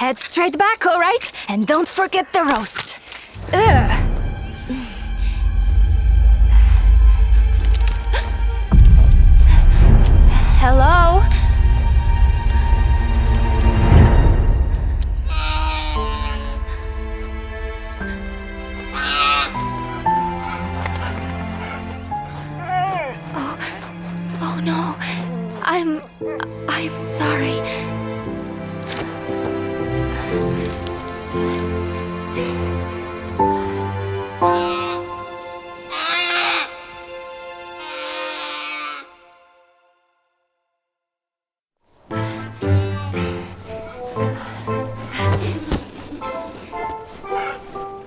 Head straight back, all right? And don't forget the roast. Ugh. Hello? Oh no. I'm sorry.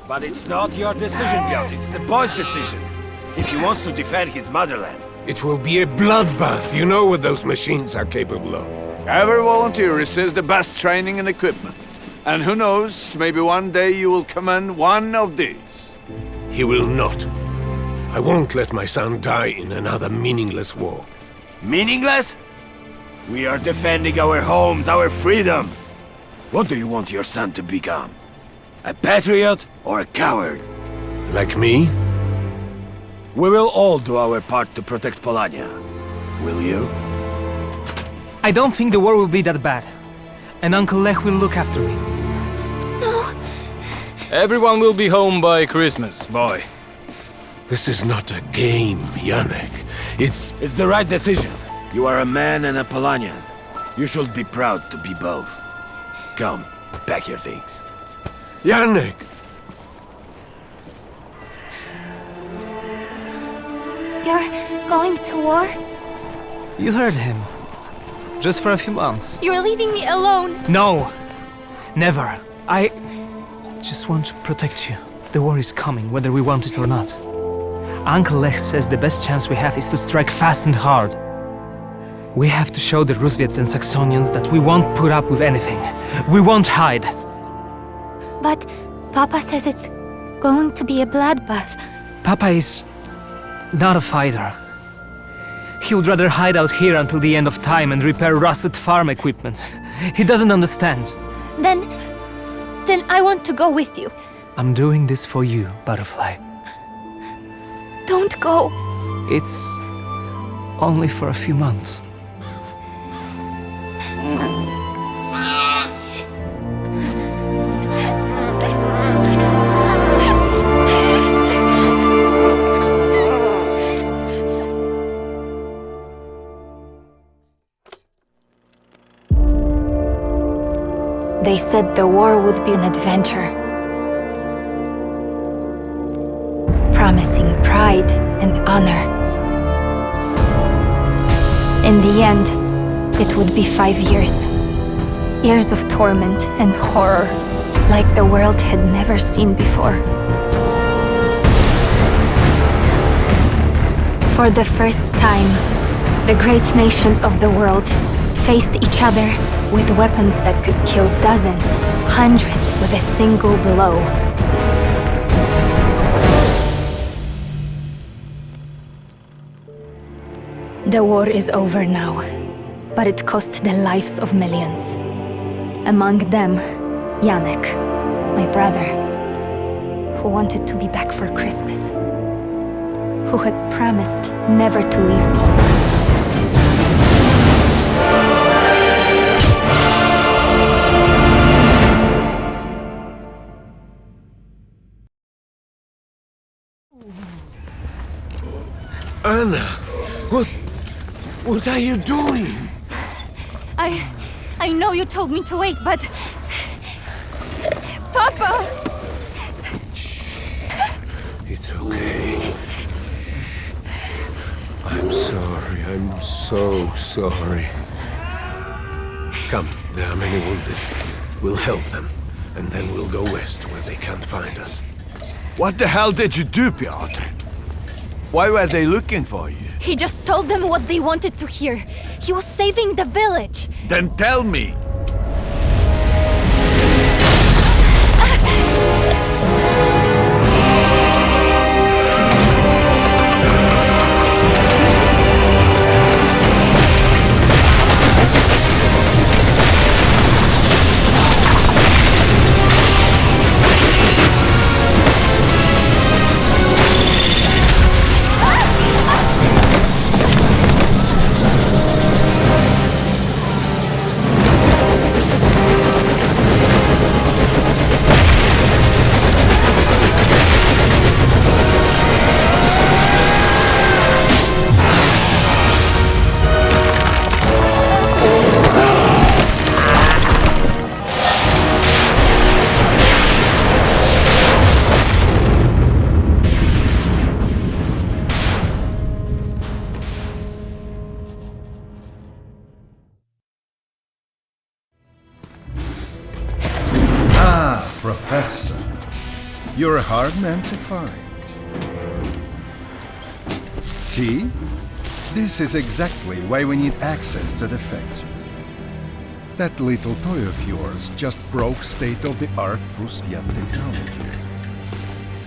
But it's not your decision, Piotr. It's the boy's decision. If he wants to defend his motherland. It will be a bloodbath. You know what those machines are capable of. Every volunteer receives the best training and equipment. And who knows, maybe one day you will command one of these. He will not. I won't let my son die in another meaningless war. Meaningless? We are defending our homes, our freedom. What do you want your son to become? A patriot or a coward? Like me? We will all do our part to protect Polania. Will you? I don't think the war will be that bad. And Uncle Lech will look after me. No. Everyone will be home by Christmas, boy. This is not a game, Janek. It's the right decision. You are a man and a Polanian. You should be proud to be both. Come, pack your things. Janek! You're going to war? You heard him. Just for a few months. You're leaving me alone. No! Never. I just want to protect you. The war is coming, whether we want it or not. Uncle Lech says the best chance we have is to strike fast and hard. We have to show the Rusviets and Saxonians that we won't put up with anything. We won't hide. But Papa says it's going to be a bloodbath. Papa is not a fighter. He would rather hide out here until the end of time and repair rusted farm equipment. He doesn't understand. Then I want to go with you. I'm doing this for you, Butterfly. Don't go. It's only for a few months. They said the war would be an adventure, promising pride and honor. In the end, it would be 5 years. Years of torment and horror, like the world had never seen before. For the first time, the great nations of the world faced each other with weapons that could kill dozens, hundreds with a single blow. The war is over now, but it cost the lives of millions. Among them, Janek, my brother, who wanted to be back for Christmas, who had promised never to leave me. Anna, what are you doing? I know you told me to wait, but... Papa! It's okay. I'm sorry. I'm so sorry. Come, there are many wounded. We'll help them, and then we'll go west where they can't find us. What the hell did you do, Piotr? Why were they looking for you? He just told them what they wanted to hear. He was saving the village. Then tell me! Professor. You're a hard man to find. See? This is exactly why we need access to the factory. That little toy of yours just broke state-of-the-art Rusviet technology.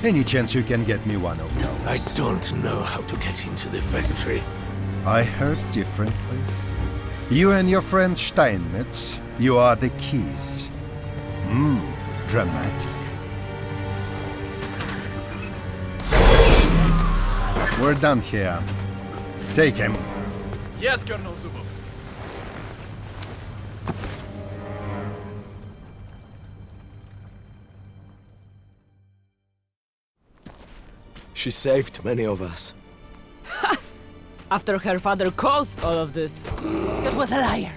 Any chance you can get me one of those? I don't know how to get into the factory. I heard differently. You and your friend Steinmetz, you are the keys. Dramatic. We're done here. Take him. Yes, Colonel Zubov. She saved many of us. After her father caused all of this, it was a liar.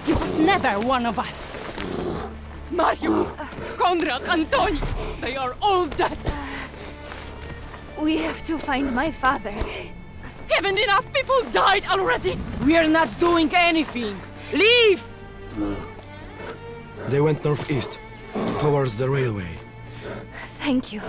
He was never one of us. Mariusz, Konrad, Antoni, they are all dead. We have to find my father. Haven't enough people died already? We are not doing anything. Leave! They went northeast, towards the railway. Thank you.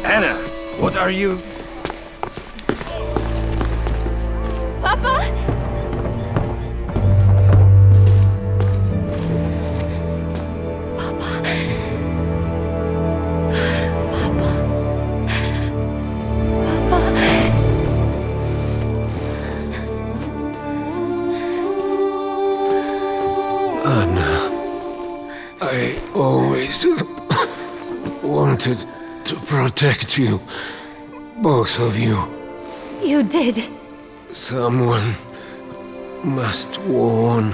Anna, what are you... Papa! Anna, I always wanted to protect you, both of you. You did. Someone must warn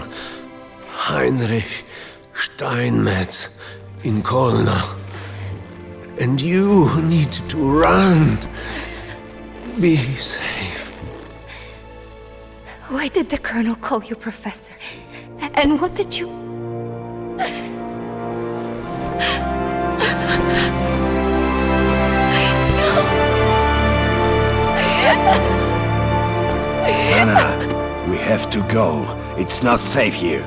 Heinrich Steinmetz in Kolna. And you need to run. Be safe. Why did the Colonel call you Professor? And what did you... Anna, we have to go. It's not safe here.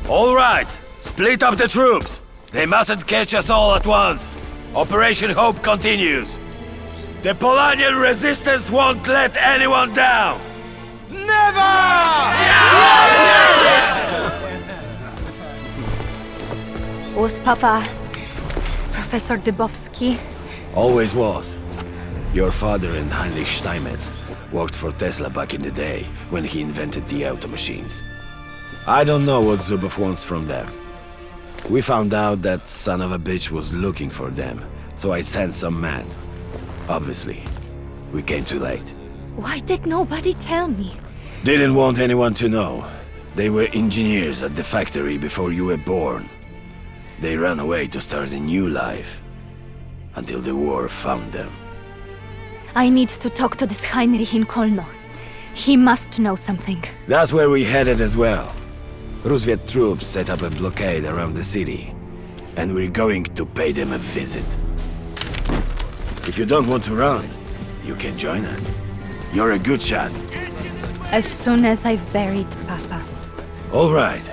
All right, split up the troops. They mustn't catch us all at once. Operation Hope continues. The Polanian resistance won't let anyone down. Never! Was Papa Professor Dybowski? Always was. Your father and Heinrich Steinmetz worked for Tesla back in the day when he invented the auto machines. I don't know what Zubov wants from them. We found out that son of a bitch was looking for them, so I sent some men. Obviously, we came too late. Why did nobody tell me? Didn't want anyone to know. They were engineers at the factory before you were born. They ran away to start a new life, until the war found them. I need to talk to this Heinrich in Kolno. He must know something. That's where we headed as well. Rusviet troops set up a blockade around the city, and we're going to pay them a visit. If you don't want to run, you can join us. You're a good shot. As soon as I've buried Papa. All right,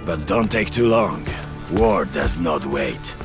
but don't take too long. War does not wait.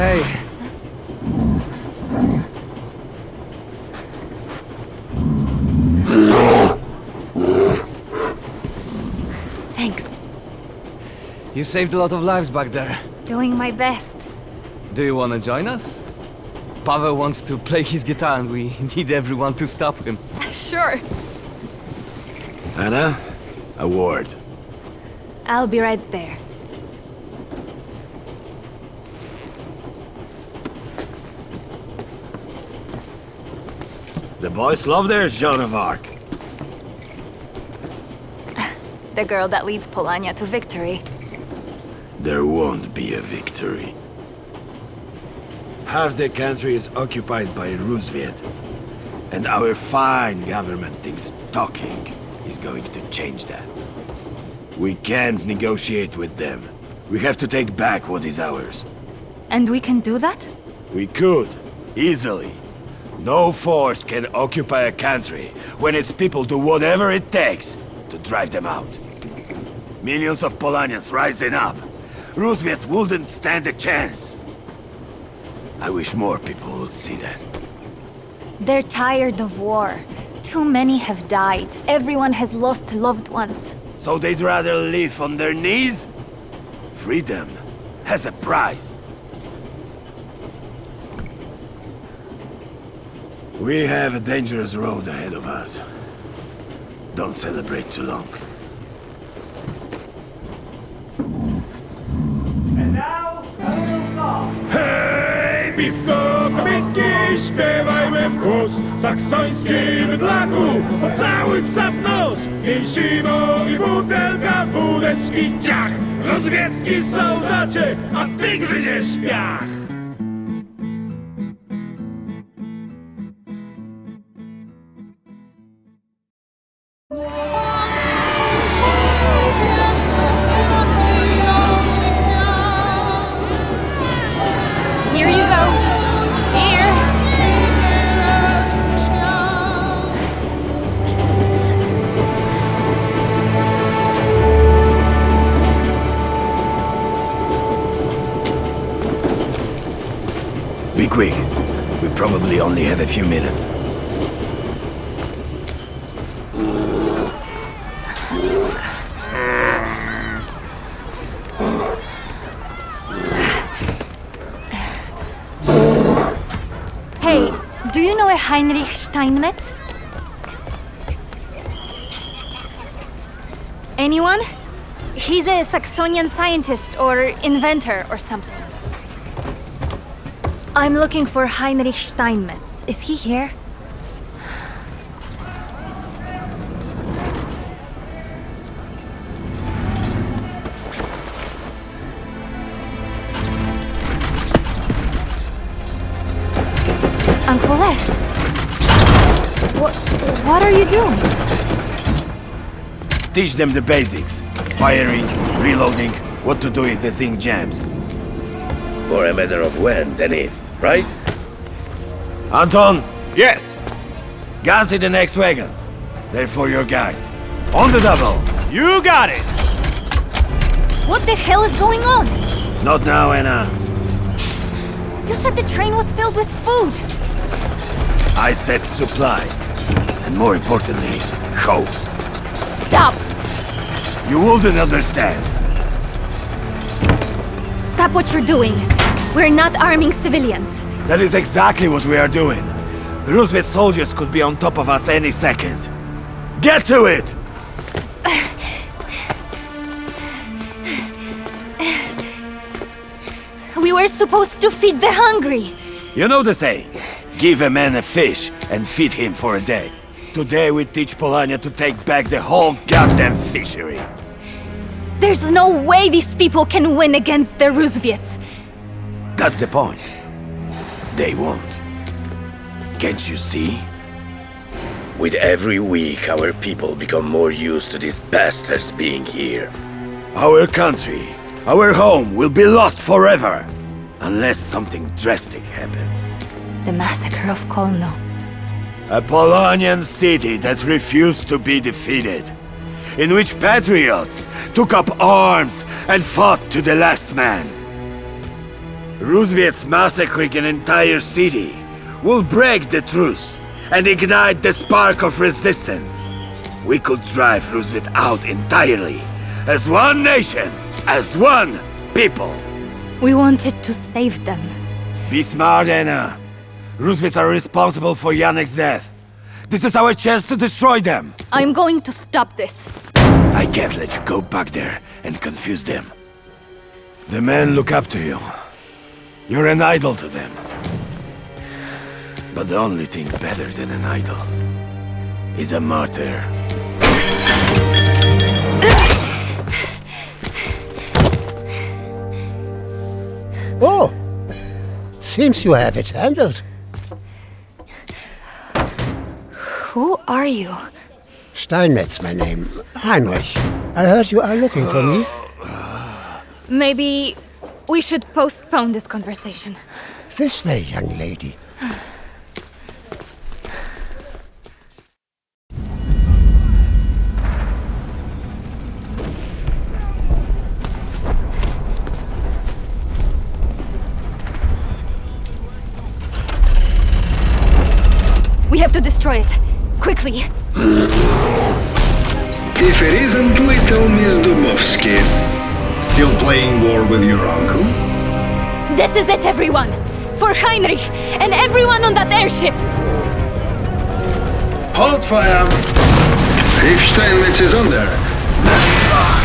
Hey. Thanks. You saved a lot of lives back there. Doing my best. Do you want to join us? Pavel wants to play his guitar and we need everyone to stop him. Sure. Anna, a word. I'll be right there. The boys love their Joan of Arc. The girl that leads Polania to victory. There won't be a victory. Half the country is occupied by Rusviet. And our fine government thinks talking is going to change that. We can't negotiate with them. We have to take back what is ours. And we can do that? We could, easily. No force can occupy a country when its people do whatever it takes to drive them out. Millions of Polanians rising up. Rusviet wouldn't stand a chance. I wish more people would see that. They're tired of war. Too many have died. Everyone has lost loved ones. So they'd rather live on their knees? Freedom has a price. We have a dangerous road ahead of us. Don't celebrate too long. Hej, piwko, kobietki, śpiewajmy w głos. Saksoński bydlaku, pocałuj psa w nos. Mięsimo i butelka wódeczki, ciach. Rozwiecki soldacie, a ty gryziesz piach. Here you go. Here. Be quick. We probably only have a few minutes. Hey, do you know a Heinrich Steinmetz? Anyone? He's a Saxonian scientist or inventor or something. I'm looking for Heinrich Steinmetz. Is he here? Uncle Lech. What are you doing? Teach them the basics. Firing, reloading, what to do if the thing jams. More a matter of when than if, right? Anton! Yes, Guns in the next wagon. They're for your guys. On the double! you got it! What the hell is going on? Not now, Anna. You said the train was filled with food. I said supplies. And more importantly, hope. Stop! You wouldn't understand. Stop what you're doing. We're not arming civilians. That is exactly what we are doing. The Rusviet soldiers could be on top of us any second. Get to it! We were supposed to feed the hungry. You know the saying, give a man a fish and feed him for a day. Today we teach Polania to take back the whole goddamn fishery. There's no way these people can win against the Rusviets. That's the point. They won't. Can't you see? With every week, our people become more used to these bastards being here. Our country, our home will be lost forever. Unless something drastic happens. The massacre of Kolno. A Polanian city that refused to be defeated. In which patriots took up arms and fought to the last man. Rusviet's massacring an entire city will break the truce and ignite the spark of resistance. We could drive Rusviet out entirely, as one nation, as one people. We wanted to save them. Be smart, Anna. Rusviets are responsible for Janek's death. This is our chance to destroy them. I'm going to stop this. I can't let you go back there and confuse them. The men look up to you. You're an idol to them. But the only thing better than an idol is a martyr. Oh! Seems you have it handled. Who are you? Steinmetz, my name. Heinrich. I heard you are looking for me. Maybe we should postpone this conversation. This way, young lady. We have to destroy it. Quickly. If it isn't little Miss Dubovsky. Still playing war with your uncle? This is it, everyone! For Heinrich and everyone on that airship! Hold fire! If Steinmetz is on there, let's try!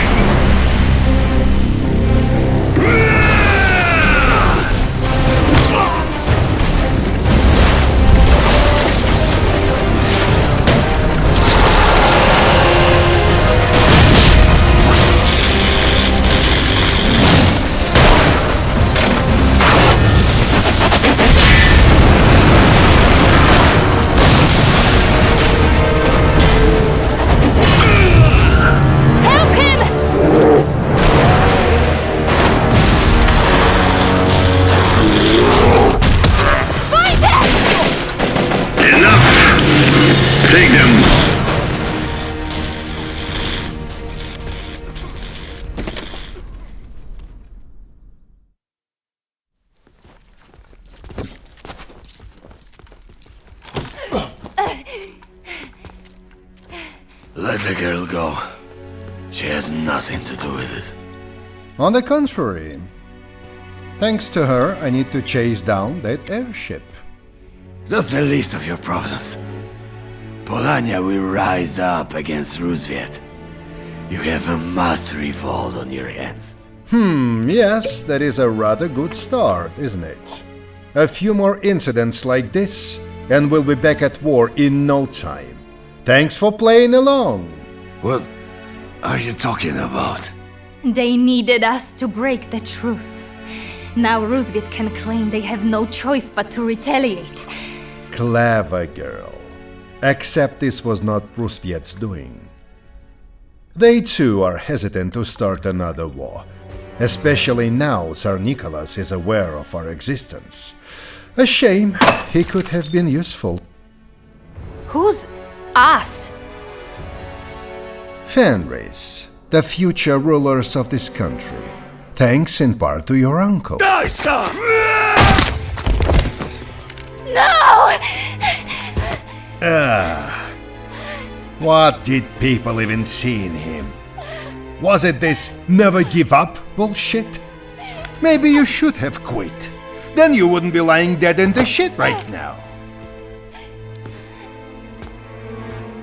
Take them! Let the girl go. She has nothing to do with it. On the contrary. Thanks to her, I need to chase down that airship. That's the least of your problems. Polania will rise up against Rusviet. You have a mass revolt on your hands. Yes, that is a rather good start, isn't it? A few more incidents like this, and we'll be back at war in no time. Thanks for playing along. What are you talking about? They needed us to break the truce. Now Rusviet can claim they have no choice but to retaliate. Clever girl. Except this was not Rusviet's doing. They too are hesitant to start another war, especially now Tsar Nicholas is aware of our existence. A shame, he could have been useful. Who's us? Fenris, the future rulers of this country, thanks in part to your uncle. Die, scum! No! What did people even see in him? Was it this never give up bullshit? Maybe you should have quit. Then you wouldn't be lying dead in the shit right now.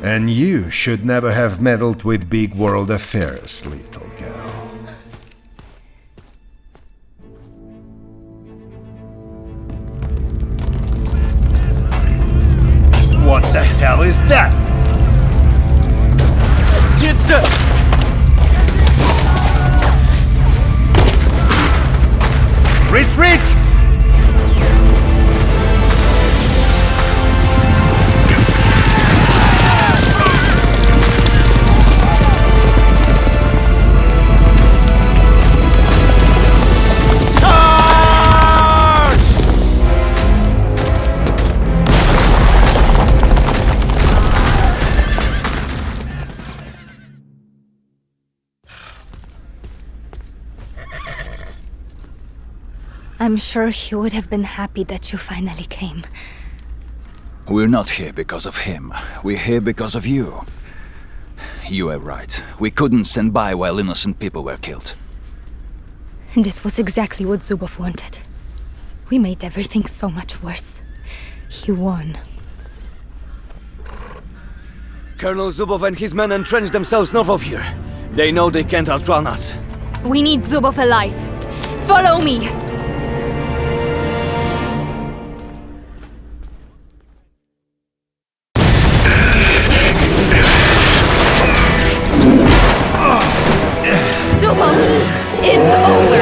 And you should never have meddled with big world affairs, little girl. What the hell is that? It's the... Retreat! I'm sure he would have been happy that you finally came. We're not here because of him. We're here because of you. You were right. We couldn't stand by while innocent people were killed. This was exactly what Zubov wanted. We made everything so much worse. He won. Colonel Zubov and his men entrenched themselves north of here. They know they can't outrun us. We need Zubov alive. Follow me! Zubov! It's over!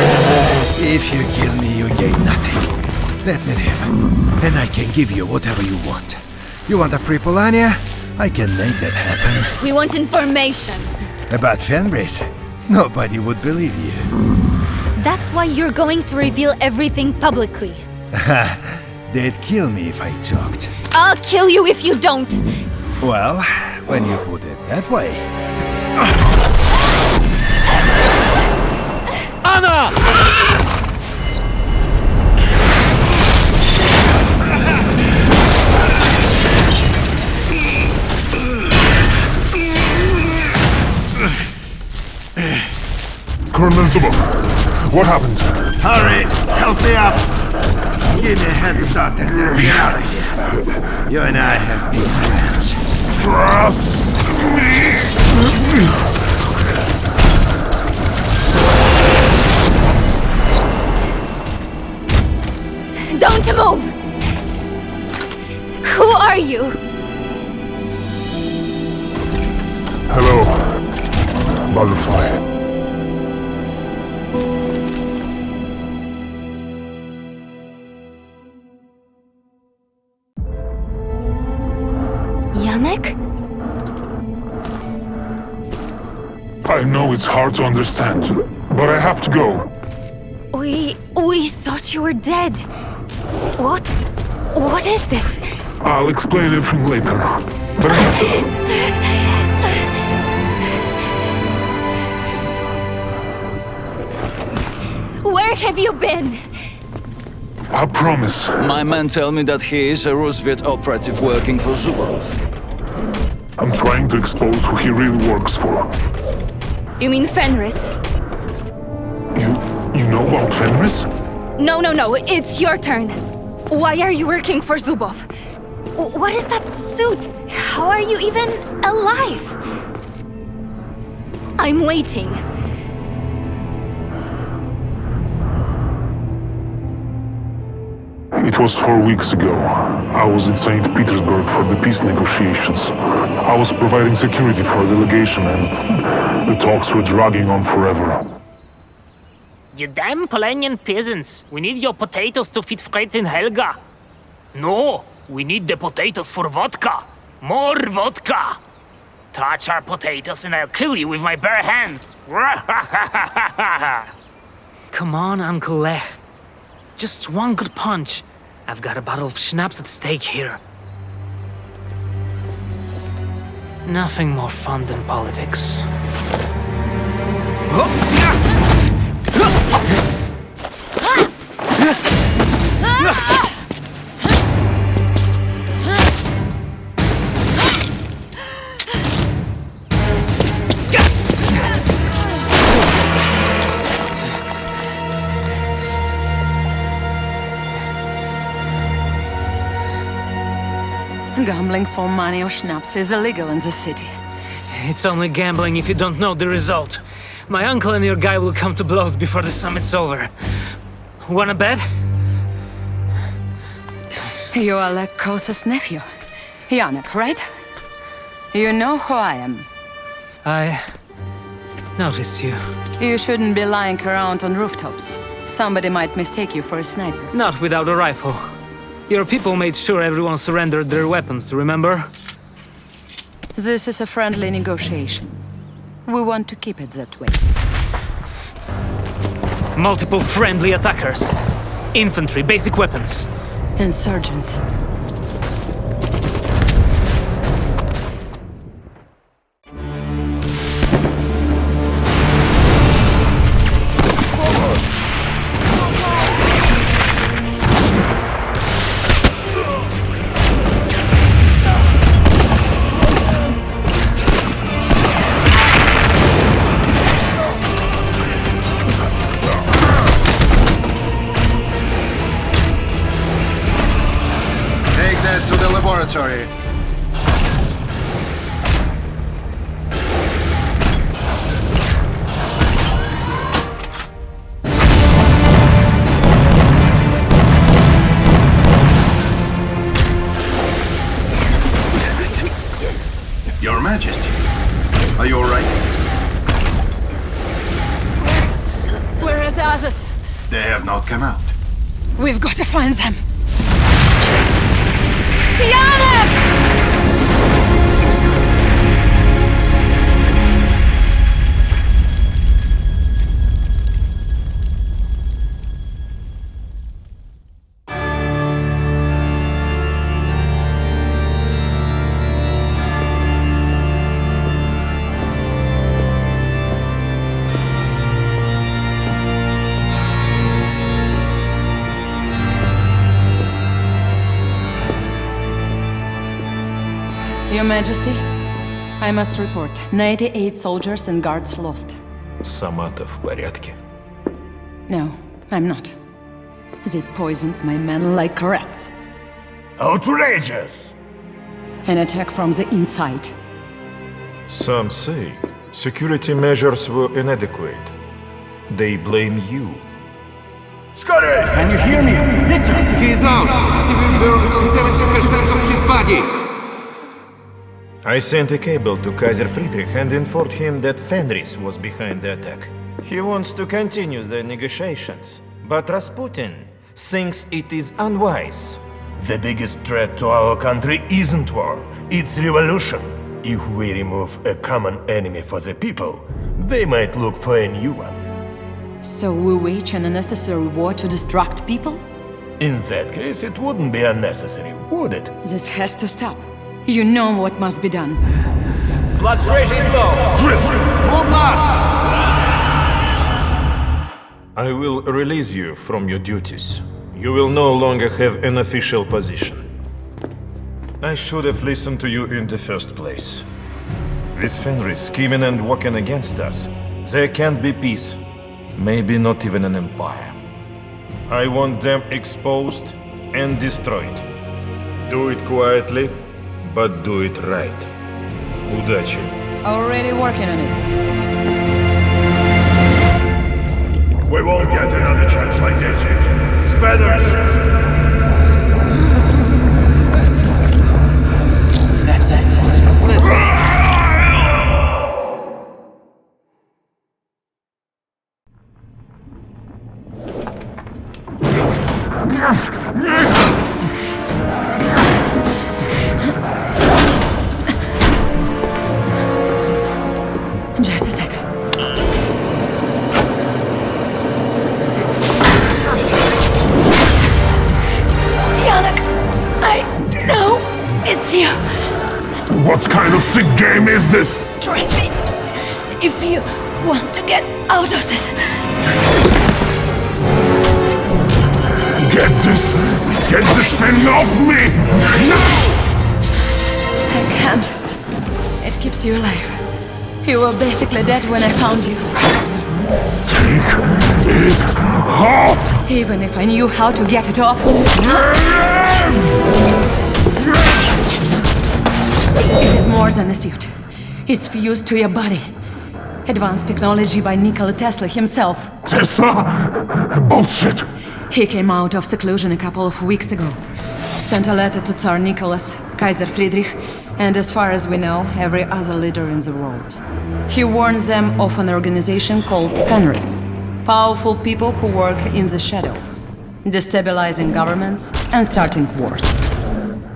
If you kill me, you gain nothing. Let me live, and I can give you whatever you want. You want a free Polania? I can make that happen. We want information. About Fenris? Nobody would believe you. That's why you're going to reveal everything publicly. They'd kill me if I talked. I'll kill you if you don't! Well, when you put it that way. Anna! Colonel Zubov, what happened? Hurry! Help me up! Give me a head start and then get out of here. You and I have been friends. Trust me! Don't move! Who are you? Hello, Butterfly. Janek? I know it's hard to understand, but I have to go. We thought you were dead. What is this? I'll explain everything later, but I have to... Where have you been? I promise. My men tell me that he is a Rusviet operative working for Zubov. I'm trying to expose who he really works for. You mean Fenris? You know about Fenris? No, it's your turn. Why are you working for Zubov? What is that suit? How are you even alive? I'm waiting. It was 4 weeks ago. I was in St. Petersburg for the peace negotiations. I was providing security for a delegation and the talks were dragging on forever. You damn Polanian peasants! We need your potatoes to feed Fritz and Helga! No! We need the potatoes for vodka! More vodka! Touch our potatoes and I'll kill you with my bare hands! Come on, Uncle Lech. Just one good punch. I've got a bottle of schnapps at stake here. Nothing more fun than politics. Gambling for money or schnapps is illegal in the city. It's only gambling if you don't know the result. My uncle and your guy will come to blows before the summit's over. Wanna bet? You are Lech Kosa's nephew, Janek, right? You know who I am. I noticed you. You shouldn't be lying around on rooftops. Somebody might mistake you for a sniper. Not without a rifle. Your people made sure everyone surrendered their weapons, remember? This is a friendly negotiation. We want to keep it that way. Multiple friendly attackers. Infantry, basic weapons. Insurgents. laboratory. Your Majesty, are you alright? Where are the others? They have not come out. We've got to find them. Janek! Your Majesty, I must report 98 soldiers and guards lost. Сама-то в порядке? No, I'm not. They poisoned my men like rats. Outrageous! An attack from the inside. Some say security measures were inadequate. They blame you. Scotty! Can you hear me? Victor! He's out! Civil burns on 70% of his body! I sent a cable to Kaiser Friedrich and informed him that Fenris was behind the attack. He wants to continue the negotiations, but Rasputin thinks it is unwise. The biggest threat to our country isn't war, it's revolution. If we remove a common enemy for the people, they might look for a new one. So we wage an unnecessary war to distract people? In that case, it wouldn't be unnecessary, would it? This has to stop. You know what must be done. Blood pressure is low! More blood! I will release you from your duties. You will no longer have an official position. I should have listened to you in the first place. With Fenris scheming and working against us, there can't be peace. Maybe not even an empire. I want them exposed and destroyed. Do it quietly, but do it right. Удачи. Already working on it. We won't get another chance like this. Spathers! That's it. Let's go. Just a second. Janek, I know it's you. What kind of sick game is this? Trust me. If you want to get out of this. Get this thing off me! Now! I can't. It keeps you alive. You were basically dead when I found you. Take it off! Even if I knew how to get it off. It is more than a suit. It's fused to your body. Advanced technology by Nikola Tesla himself. Tesla? Bullshit! He came out of seclusion a couple of weeks ago. Sent a letter to Tsar Nicholas, Kaiser Friedrich, and as far as we know, every other leader in the world. He warns them of an organization called Fenris. Powerful people who work in the shadows, destabilizing governments and starting wars.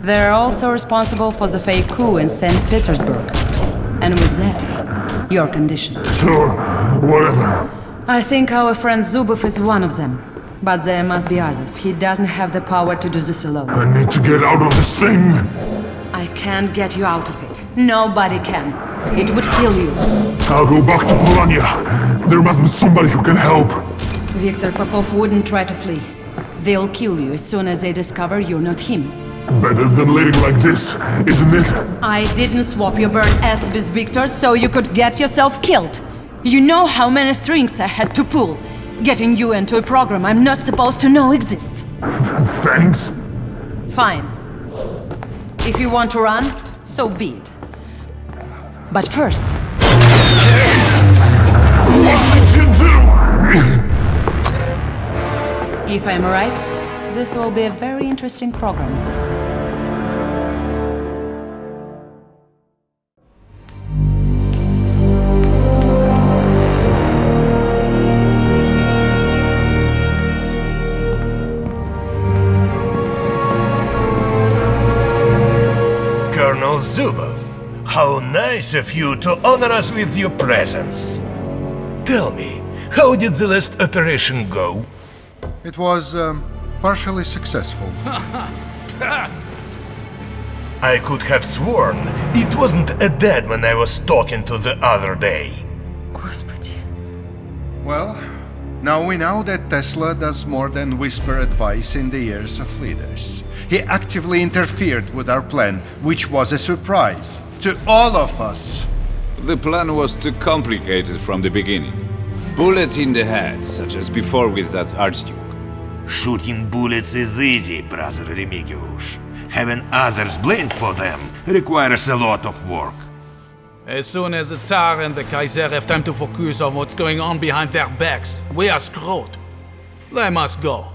They're also responsible for the fake coup in St. Petersburg. And with that, your condition. Sure, whatever. I think our friend Zubov is one of them. But there must be others. He doesn't have the power to do this alone. I need to get out of this thing. I can't get you out of it. Nobody can. It would kill you. I'll go back to Polania. There must be somebody who can help. Viktor Popov wouldn't try to flee. They'll kill you as soon as they discover you're not him. Better than living like this, isn't it? I didn't swap your burnt ass with Viktor so you could get yourself killed. You know how many strings I had to pull. Getting you into a program I'm not supposed to know exists. Thanks. Fine. If you want to run, so be it. But first... If I'm right, this will be a very interesting program. Colonel Zubov, how nice of you to honor us with your presence. Tell me, how did the last operation go? It was, partially successful. I could have sworn it wasn't a dead man I was talking to the other day. Господи. Well, now we know that Tesla does more than whisper advice in the ears of leaders. He actively interfered with our plan, which was a surprise to all of us. The plan was too complicated from the beginning. Bullet in the head, such as before with that Archduke. Shooting bullets is easy, brother Remigiusz. Having others blamed for them requires a lot of work. As soon as the Tsar and the Kaiser have time to focus on what's going on behind their backs, we are screwed. They must go.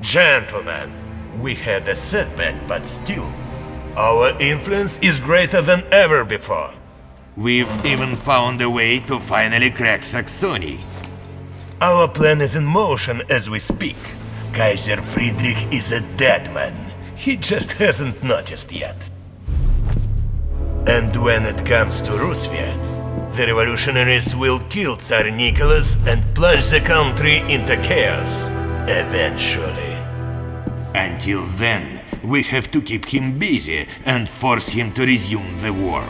Gentlemen, we had a setback, but still, our influence is greater than ever before. We've even found a way to finally crack Saxony. Our plan is in motion as we speak. Kaiser Friedrich is a dead man. He just hasn't noticed yet. And when it comes to Rusviet, the revolutionaries will kill Tsar Nicholas and plunge the country into chaos, eventually. Until then, we have to keep him busy and force him to resume the war.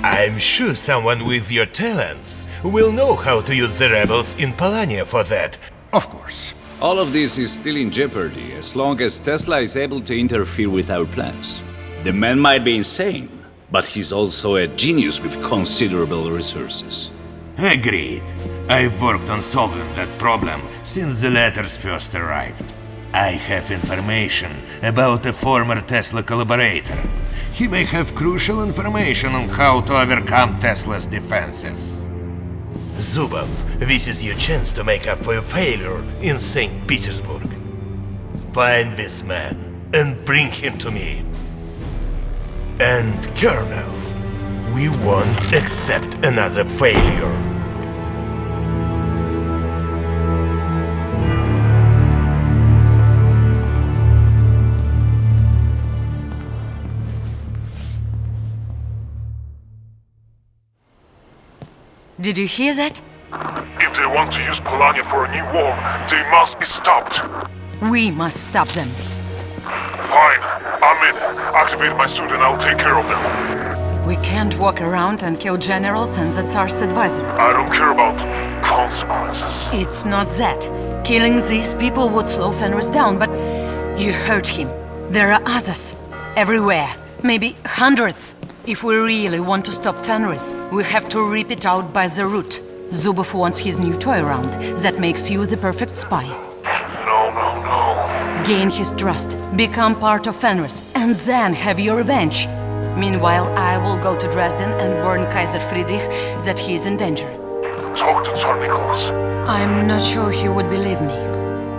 I'm sure someone with your talents will know how to use the rebels in Polania for that. Of course. All of this is still in jeopardy as long as Tesla is able to interfere with our plans. The man might be insane, but he's also a genius with considerable resources. Agreed. I've worked on solving that problem since the letters first arrived. I have information about a former Tesla collaborator. He may have crucial information on how to overcome Tesla's defenses. Zubov, this is your chance to make up for your failure in St. Petersburg. Find this man and bring him to me. And Colonel, we won't accept another failure. Did you hear that? If they want to use Polania for a new war, they must be stopped. We must stop them. Fine, I'm in. Activate my suit and I'll take care of them. We can't walk around and kill generals and the Tsar's advisor. I don't care about consequences. It's not that. Killing these people would slow Fenris down, but you heard him. There are others. Everywhere. Maybe hundreds. If we really want to stop Fenris, we have to rip it out by the root. Zubov wants his new toy around. That makes you the perfect spy. No. Gain his trust, become part of Fenris, and then have your revenge. Meanwhile, I will go to Dresden and warn Kaiser Friedrich that he is in danger. Talk to Tsar Nicholas. I'm not sure he would believe me.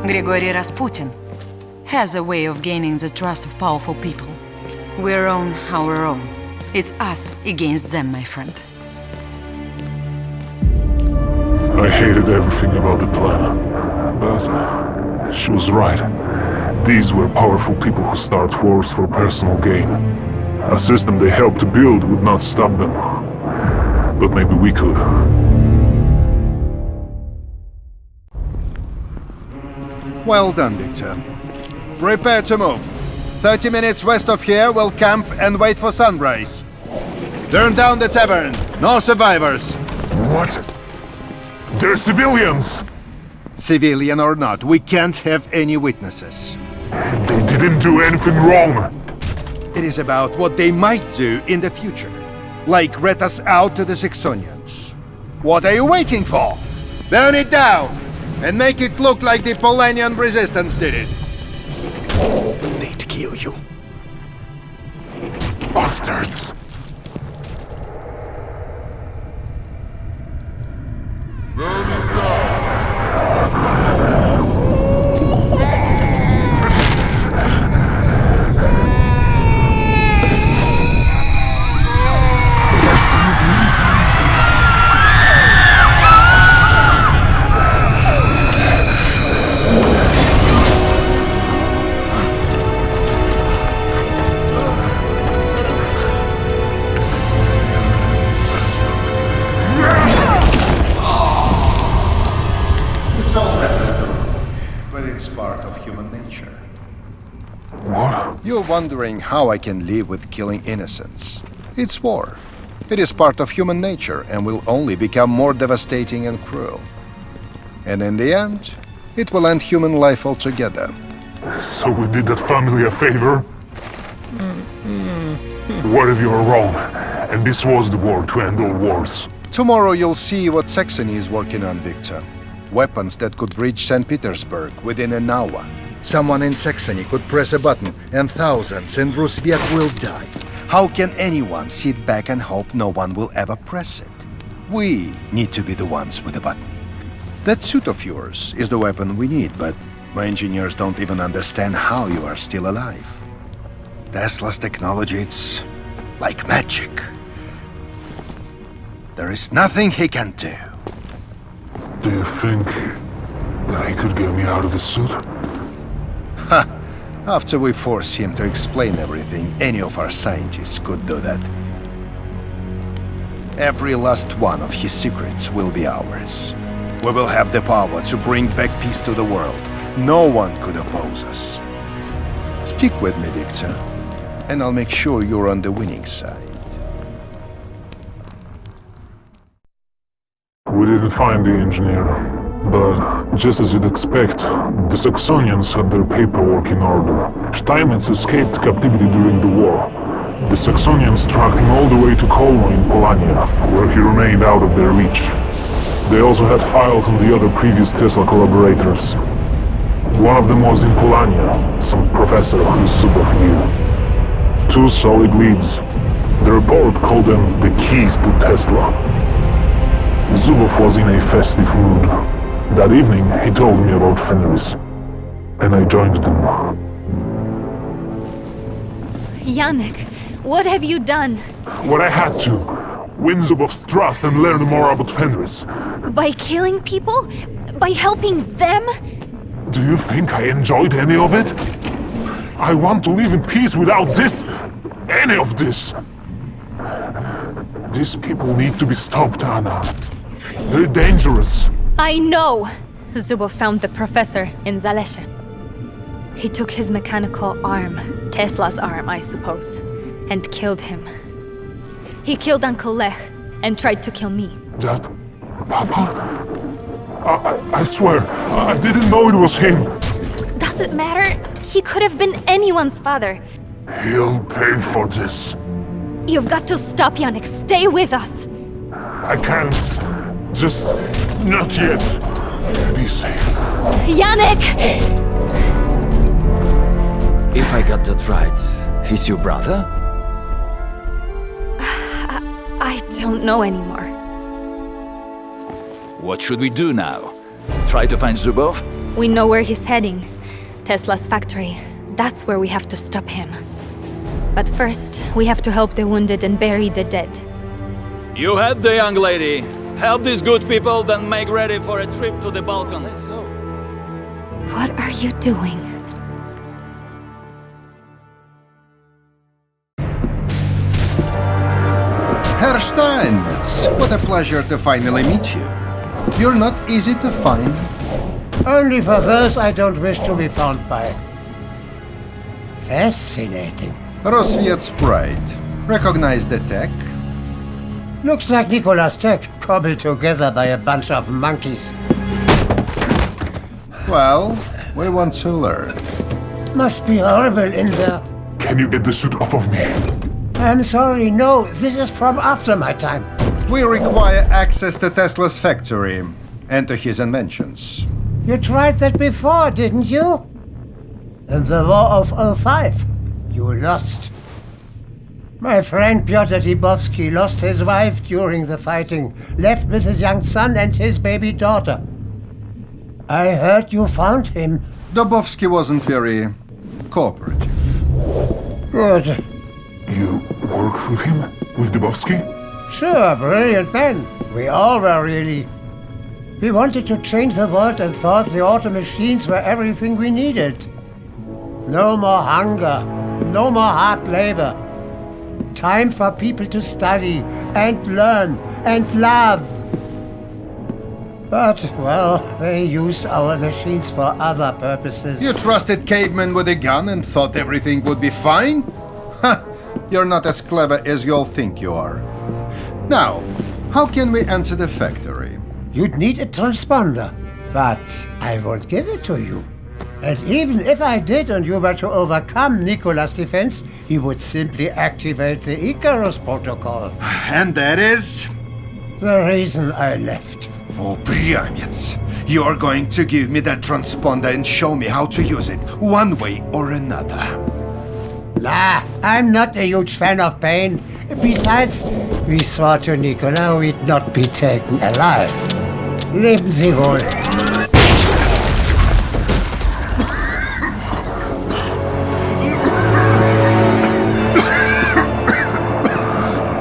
Grigory Rasputin has a way of gaining the trust of powerful people. We're on our own. It's us against them, my friend. I hated everything about the plan. But she was right. These were powerful people who start wars for personal gain. A system they helped to build would not stop them. But maybe we could. Well done, Victor. Prepare to move. 30 minutes west of here, we'll camp and wait for sunrise. Burn down the tavern. No survivors. What? They're civilians! Civilian or not, we can't have any witnesses. They didn't do anything wrong! It is about what they might do in the future. Like rat us out to the Saxonians. What are you waiting for? Burn it down! And make it look like the Polanian resistance did it. They'd kill you. Bastards! But it's part of human nature. What? You're wondering how I can live with killing innocents. It's war. It is part of human nature and will only become more devastating and cruel. And in the end, it will end human life altogether. So we did that family a favor? What if you're wrong, and this was the war to end all wars? Tomorrow you'll see what Saxony is working on, Victor. Weapons that could reach St. Petersburg within an hour. Someone in Saxony could press a button and thousands in Rusviet will die. How can anyone sit back and hope no one will ever press it? We need to be the ones with the button. That suit of yours is the weapon we need, but my engineers don't even understand how you are still alive. Tesla's technology, it's like magic. There is nothing he can do. Do you think that he could get me out of the suit? Ha! After we force him to explain everything, any of our scientists could do that. Every last one of his secrets will be ours. We will have the power to bring back peace to the world. No one could oppose us. Stick with me, Victor, and I'll make sure you're on the winning side. We didn't find the engineer, but just as you'd expect, the Saxonians had their paperwork in order. Steinmetz escaped captivity during the war. The Saxonians tracked him all the way to Kolno in Polania, where he remained out of their reach. They also had files on the other previous Tesla collaborators. One of them was in Polania, some professor who Zubov knew. 2 solid leads. The report called them the keys to Tesla. Zubov was in a festive mood. That evening, he told me about Fenris, and I joined them. Yannick, what have you done? What I had to. Win Zubov's trust and learn more about Fenris. By killing people? By helping them? Do you think I enjoyed any of it? I want to live in peace without this. Any of this. These people need to be stopped, Anna. They're dangerous. I know! Zubov found the professor in Zaleshe. He took his mechanical arm, Tesla's arm, I suppose, and killed him. He killed Uncle Lech and tried to kill me. That... Papa? I swear, I didn't know it was him. Does it matter? He could have been anyone's father. He'll pay for this. You've got to stop, Yannick. Stay with us. I can't. Just not yet. Be safe. Yannick! If I got that right, he's your brother? I don't know anymore. What should we do now? Try to find Zubov? We know where he's heading. Tesla's factory. That's where we have to stop him. But first, we have to help the wounded and bury the dead. You heard the young lady. Help these good people, then make ready for a trip to the Balkans. What are you doing? Herr Steinmetz, what a pleasure to finally meet you. You're not easy to find. Only for those I don't wish to be found by. Fascinating. Rusviet's pride. Recognize the tech? Looks like Nikola's tech, cobbled together by a bunch of monkeys. Well, we want to learn. Must be horrible in there. Can you get the suit off of me? I'm sorry, no, this is from after my time. We require access to Tesla's factory and to his inventions. You tried that before, didn't you? In the War of 05. You lost. My friend Pyotr Dibovsky lost his wife during the fighting, left with his young son and his baby daughter. I heard you found him. Dubovsky wasn't very cooperative. Good. You worked with him? With Dubovsky? Sure, brilliant man. We all were, really. We wanted to change the world and thought the auto machines were everything we needed. No more hunger, no more hard labor. Time for people to study and learn and love. But, well, they used our machines for other purposes. You trusted cavemen with a gun and thought everything would be fine? Ha! You're not as clever as you all think you are. Now, how can we enter the factory? You'd need a transponder, but I won't give it to you. And even if I did and you were to overcome Nicholas' defense, he would simply activate the Icarus protocol. And that is? The reason I left. Oh, Pryamets. You're going to give me that transponder and show me how to use it, one way or another. Nah, I'm not a huge fan of pain. Besides, we swore to Nicola we'd not be taken alive. Leben Sie wohl.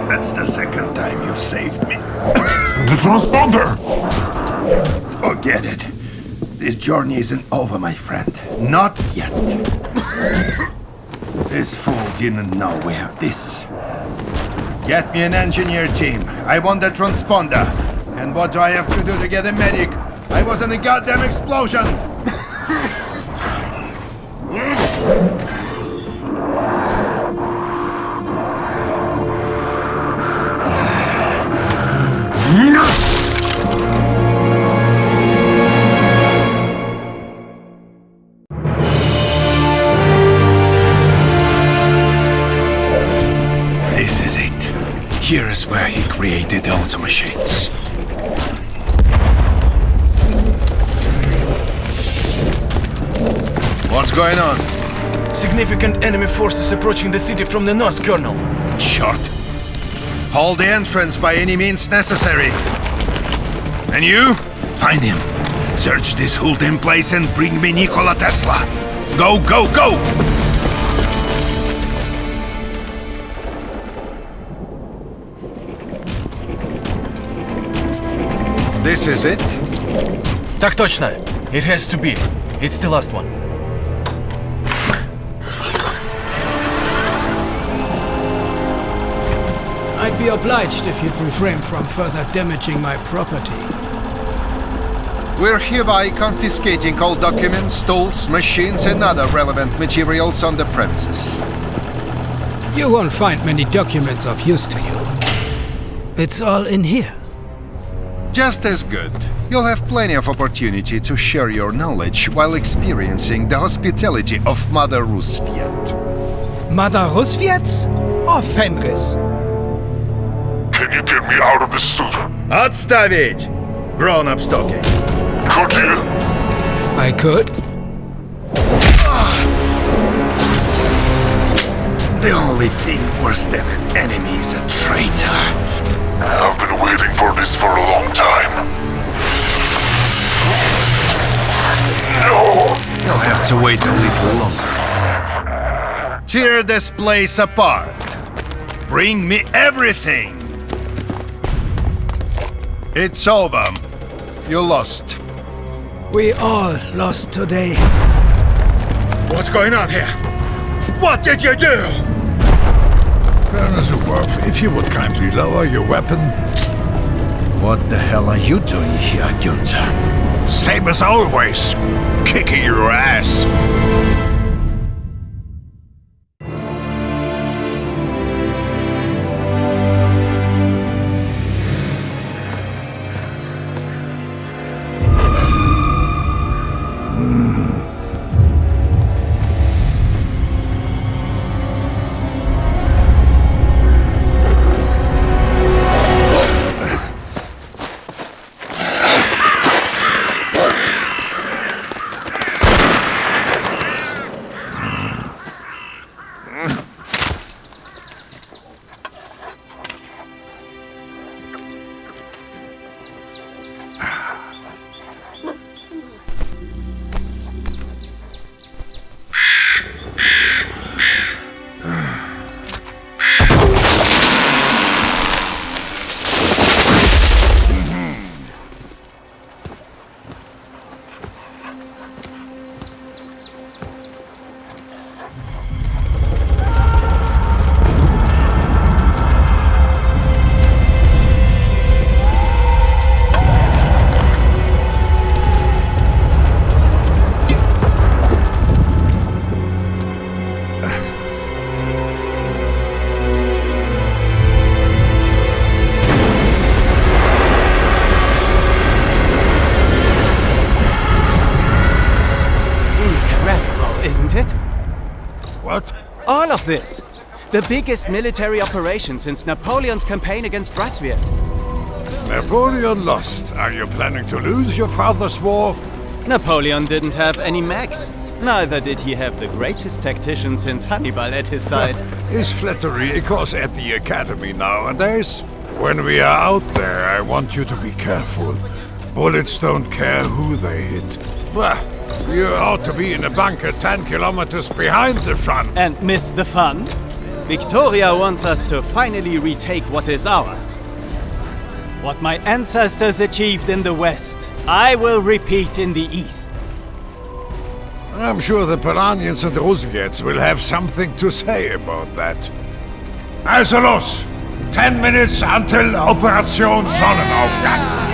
That's the second time you've saved me. The transponder! Forget it. This journey isn't over, my friend. Not yet. This fool didn't know we have this. Get me an engineer team. I want the transponder. And what do I have to do to get a medic? I was in a goddamn explosion! This is it. Here is where he created the auto machines. What's going on? Significant enemy forces approaching the city from the north, Colonel. Short. Hold the entrance by any means necessary. And you? Find him. Search this whole damn place and bring me Nikola Tesla. Go, go, go! This is it? Tak точно. It has to be. It's the last one. I'd be obliged if you'd refrain from further damaging my property. We're hereby confiscating all documents, tools, machines, and other relevant materials on the premises. You won't find many documents of use to you. It's all in here. Just as good. You'll have plenty of opportunity to share your knowledge while experiencing the hospitality of Mother Rusviet. Mother Rusviet? Or Fenris? Can you get me out of this suit? Отставить! Grown-up talking. Could you? I could. The only thing worse than an enemy is a traitor. I've been waiting for this for a long time. No! You'll have to wait a little longer. Tear this place apart. Bring me everything. It's over. You lost. We all lost today. What's going on here? What did you do? Colonel Zubov, if you would kindly lower your weapon. What the hell are you doing here, Gunther? Same as always. Kicking your ass. isn't it? What? All of this. The biggest military operation since Napoleon's campaign against Rusviet. Napoleon lost. Are you planning to lose your father's war? Napoleon didn't have any mechs. Neither did he have the greatest tactician since Hannibal at his side. Is flattery a course at the academy nowadays? When we are out there, I want you to be careful. Bullets don't care who they hit. Well, you ought to be in a bunker 10 kilometers behind the front. And miss the fun? Victoria wants us to finally retake what is ours. What my ancestors achieved in the West, I will repeat in the East. I'm sure the Polanians and Rusviets will have something to say about that. Also los! 10 minutes until Operation Sonnenaufgang.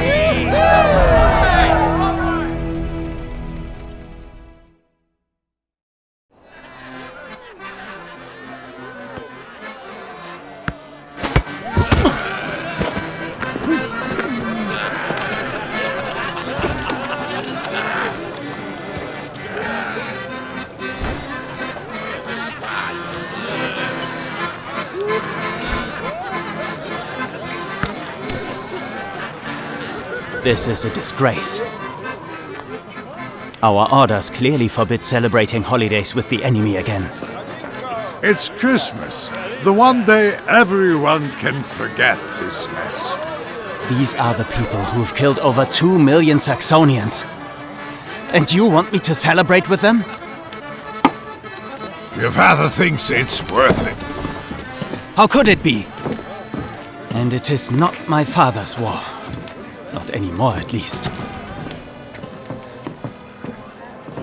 This is a disgrace. Our orders clearly forbid celebrating holidays with the enemy again. It's Christmas. The one day everyone can forget this mess. These are the people who've killed over 2 million Saxonians. And you want me to celebrate with them? Your father thinks it's worth it. How could it be? And it is not my father's war. Not anymore, at least.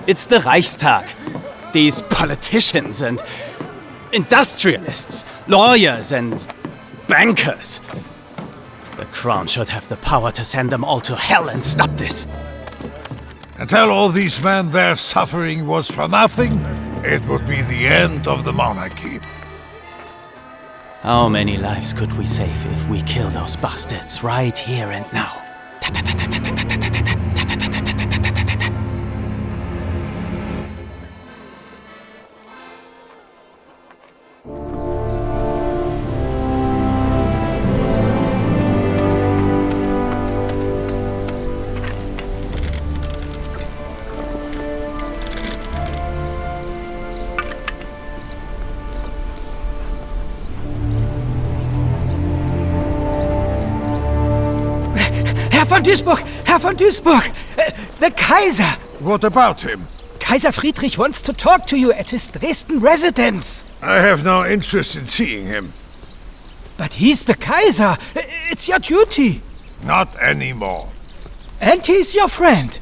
It's the Reichstag. These politicians and industrialists, lawyers and bankers. The Crown should have the power to send them all to hell and stop this. And tell all these men their suffering was for nothing, it would be the end of the monarchy. How many lives could we save if we kill those bastards right here and now? Herr von Duisburg! The Kaiser! What about him? Kaiser Friedrich wants to talk to you at his Dresden residence. I have no interest in seeing him. But he's the Kaiser. It's your duty. Not anymore. And he's your friend.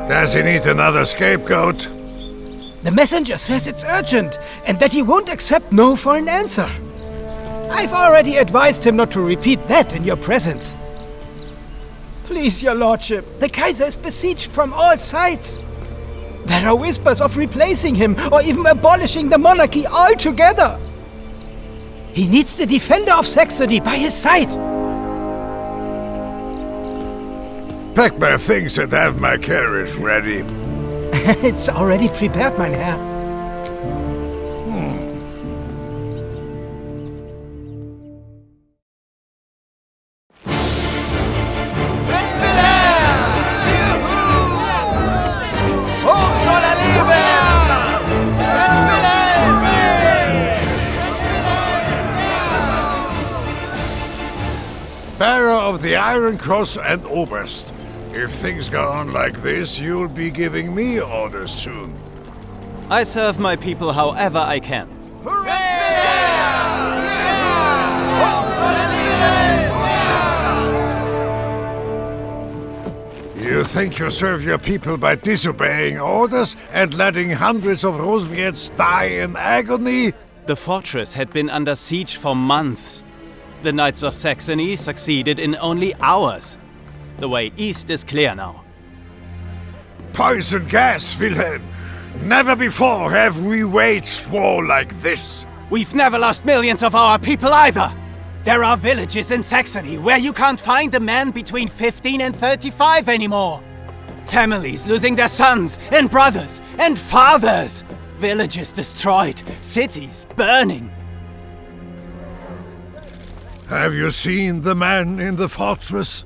Does he need another scapegoat? The messenger says it's urgent, and that he won't accept no for an answer. I've already advised him not to repeat that in your presence. Please, your lordship, the Kaiser is besieged from all sides. There are whispers of replacing him or even abolishing the monarchy altogether. He needs the defender of Saxony by his side. Pack my things and have my carriage ready. It's already prepared, mein Herr. Bearer of the Iron Cross and Oberst. If things go on like this, you'll be giving me orders soon. I serve my people however I can. You think you serve your people by disobeying orders and letting hundreds of Rusviets die in agony? The fortress had been under siege for months. The Knights of Saxony succeeded in only hours. The way east is clear now. Poison gas, Wilhelm! Never before have we waged war like this. We've never lost millions of our people either! There are villages in Saxony where you can't find a man between 15 and 35 anymore. Families losing their sons and brothers and fathers. Villages destroyed. Cities burning. Have you seen the men in the fortress?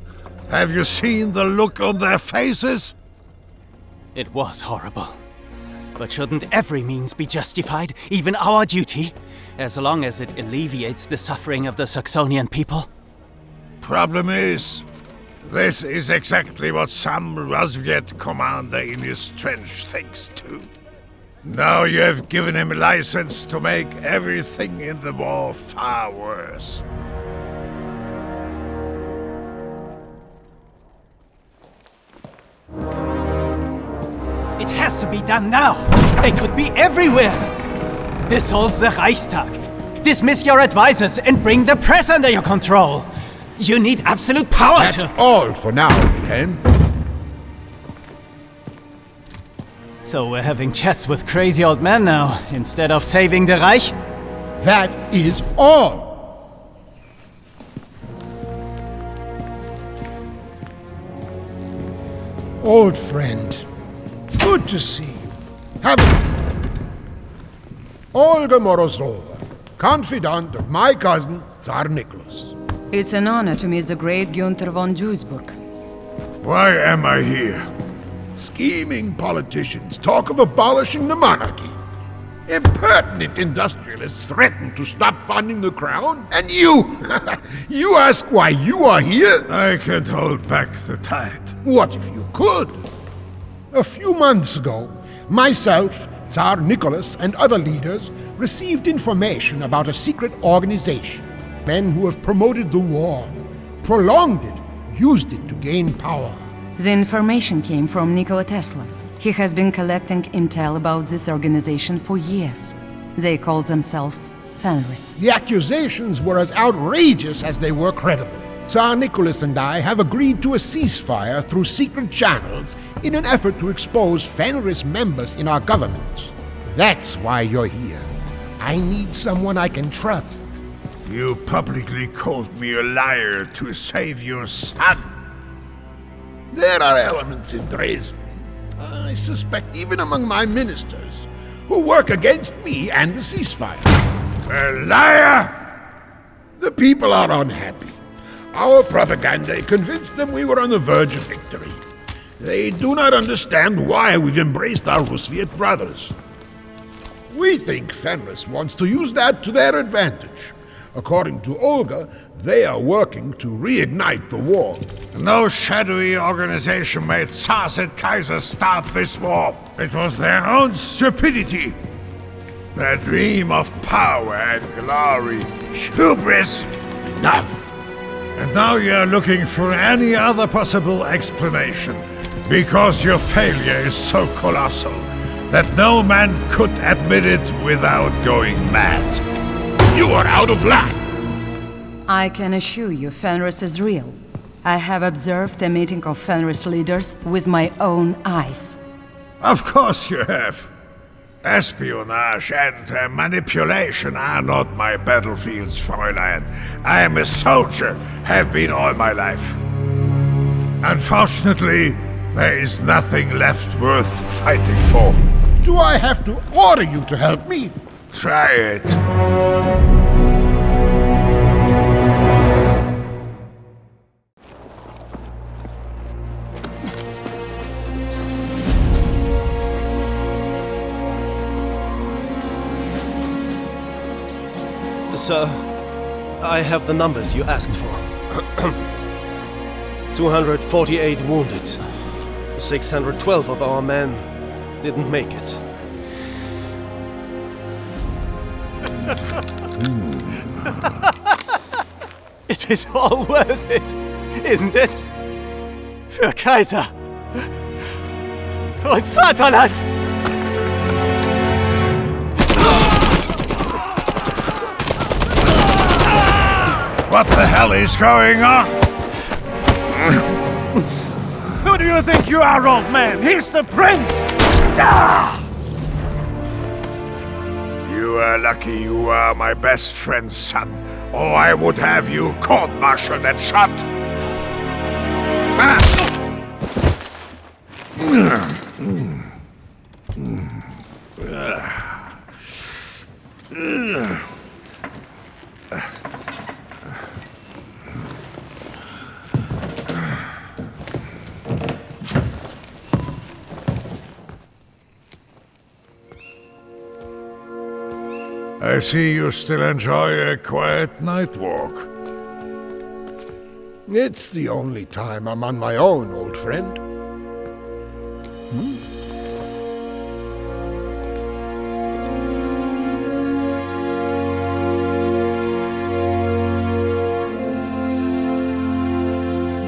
Have you seen the look on their faces? It was horrible. But shouldn't every means be justified, even our duty, as long as it alleviates the suffering of the Saxonian people? Problem is, this is exactly what some Rusviet commander in his trench thinks too. Now you have given him license to make everything in the war far worse. It has to be done now. They could be everywhere. Dissolve the Reichstag. Dismiss your advisors and bring the press under your control. You need absolute power. That's all for now, Wilhelm. So we're having chats with crazy old men now, instead of saving the Reich? That is all. Old friend, good to see you. Have a seat. Olga Morozova, confidant of my cousin, Tsar Nicholas. It's an honor to meet the great Gunther von Duisburg. Why am I here? Scheming politicians talk of abolishing the monarchy. Impertinent industrialists threaten to stop funding the crown. And you, you ask why you are here? I can't hold back the tide. What if you could? A few months ago, myself, Tsar Nicholas, and other leaders received information about a secret organization. Men who have promoted the war, prolonged it, used it to gain power. The information came from Nikola Tesla. He has been collecting intel about this organization for years. They call themselves Fenris. The accusations were as outrageous as they were credible. Tsar Nicholas and I have agreed to a ceasefire through secret channels in an effort to expose Fenris members in our governments. That's why you're here. I need someone I can trust. You publicly called me a liar to save your son. There are elements in Dresden, I suspect even among my ministers, who work against me and the ceasefire. A liar! The people are unhappy. Our propaganda convinced them we were on the verge of victory. They do not understand why we've embraced our Rusviet brothers. We think Fenris wants to use that to their advantage. According to Olga, they are working to reignite the war. No shadowy organization made Tsars and Kaisers start this war. It was their own stupidity. Their dream of power and glory. Hubris! Enough! And now you're looking for any other possible explanation. Because your failure is so colossal that no man could admit it without going mad. You are out of line! I can assure you Fenris is real. I have observed a meeting of Fenris leaders with my own eyes. Of course you have. Espionage and manipulation are not my battlefields, Fräulein. I am a soldier, have been all my life. Unfortunately, there is nothing left worth fighting for. Do I have to order you to help me? Try it. Sir, I have the numbers you asked for. 248 wounded. 612 of our men didn't make it. It is all worth it, isn't it? Für Kaiser und Vaterland! What the hell is going on? Who do you think you are, old man? He's the prince! Ah! You are lucky you are my best friend's son, or I would have you court-martialed and shot. I see you still enjoy a quiet night walk. It's the only time I'm on my own, old friend.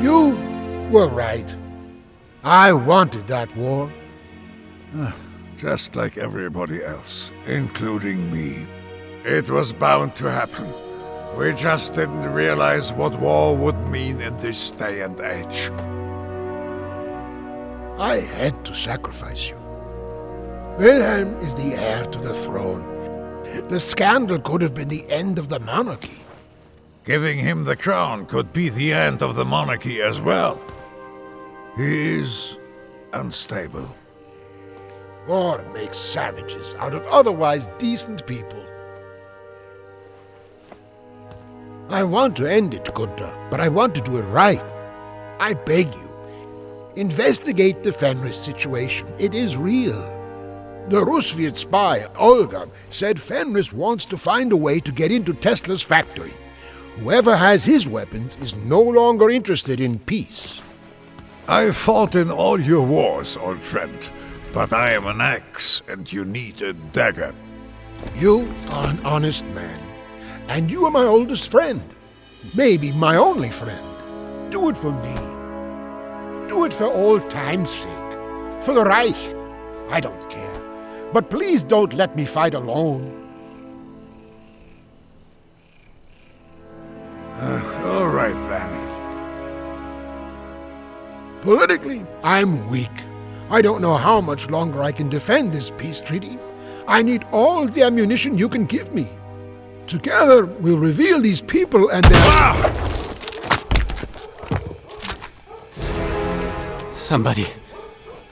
You were right. I wanted that war. Just like everybody else, including me. It was bound to happen. We just didn't realize what war would mean in this day and age. I had to sacrifice you. Wilhelm is the heir to the throne. The scandal could have been the end of the monarchy. Giving him the crown could be the end of the monarchy as well. He is unstable. War makes savages out of otherwise decent people. I want to end it, Gunther, but I want to do it right. I beg you, investigate the Fenris situation. It is real. The Rusviet spy, Olga, said Fenris wants to find a way to get into Tesla's factory. Whoever has his weapons is no longer interested in peace. I fought in all your wars, old friend, but I am an axe and you need a dagger. You are an honest man. And you are my oldest friend. Maybe my only friend. Do it for me. Do it for old time's sake. For the Reich. I don't care. But please don't let me fight alone. All right then. Politically, I'm weak. I don't know how much longer I can defend this peace treaty. I need all the ammunition you can give me. Together, we'll reveal these people and their... Somebody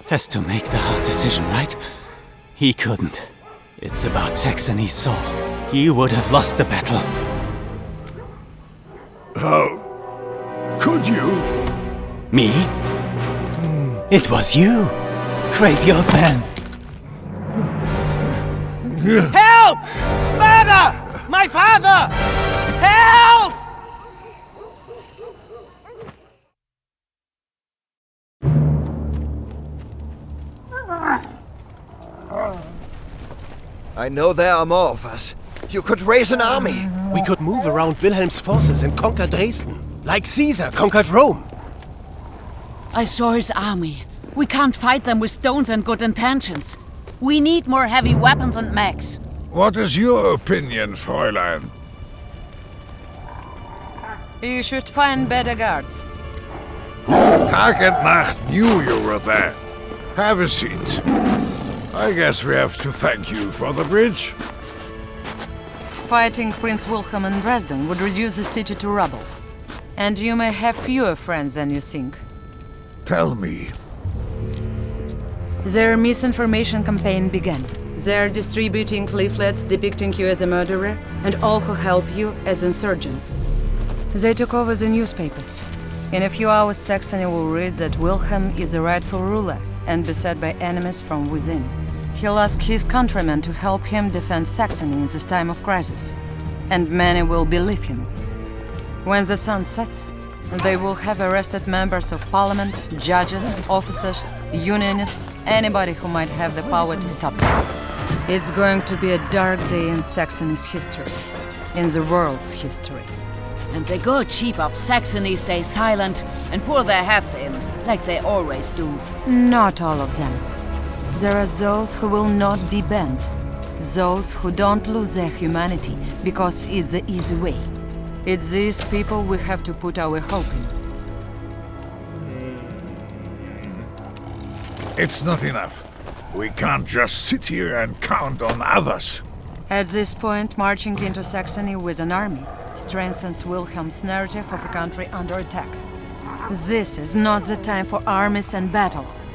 has to make the hard decision, right? He couldn't. It's about Saxony's soul. He would have lost the battle. How could you? Me? It was you, crazy old man. Help! Murder! My father! Help! I know there are more of us. You could raise an army. We could move around Wilhelm's forces and conquer Dresden, like Caesar conquered Rome. I saw his army. We can't fight them with stones and good intentions. We need more heavy weapons and mechs. What is your opinion, Fräulein? You should find better guards. Tag and Nacht knew you were there. Have a seat. I guess we have to thank you for the bridge. Fighting Prince Wilhelm in Dresden would reduce the city to rubble. And you may have fewer friends than you think. Tell me. Their misinformation campaign began. They're distributing leaflets depicting you as a murderer and all who help you as insurgents. They took over the newspapers. In a few hours, Saxony will read that Wilhelm is a rightful ruler and beset by enemies from within. He'll ask his countrymen to help him defend Saxony in this time of crisis, and many will believe him. When the sun sets, they will have arrested members of parliament, judges, officers, unionists, anybody who might have the power to stop them. It's going to be a dark day in Saxony's history, in the world's history. And the good sheep of Saxony stay silent and pour their heads in, like they always do. Not all of them. There are those who will not be banned. Those who don't lose their humanity because it's the easy way. It's these people we have to put our hope in. It's not enough. We can't just sit here and count on others. At this point, marching into Saxony with an army strengthens Wilhelm's narrative of a country under attack. This is not the time for armies and battles.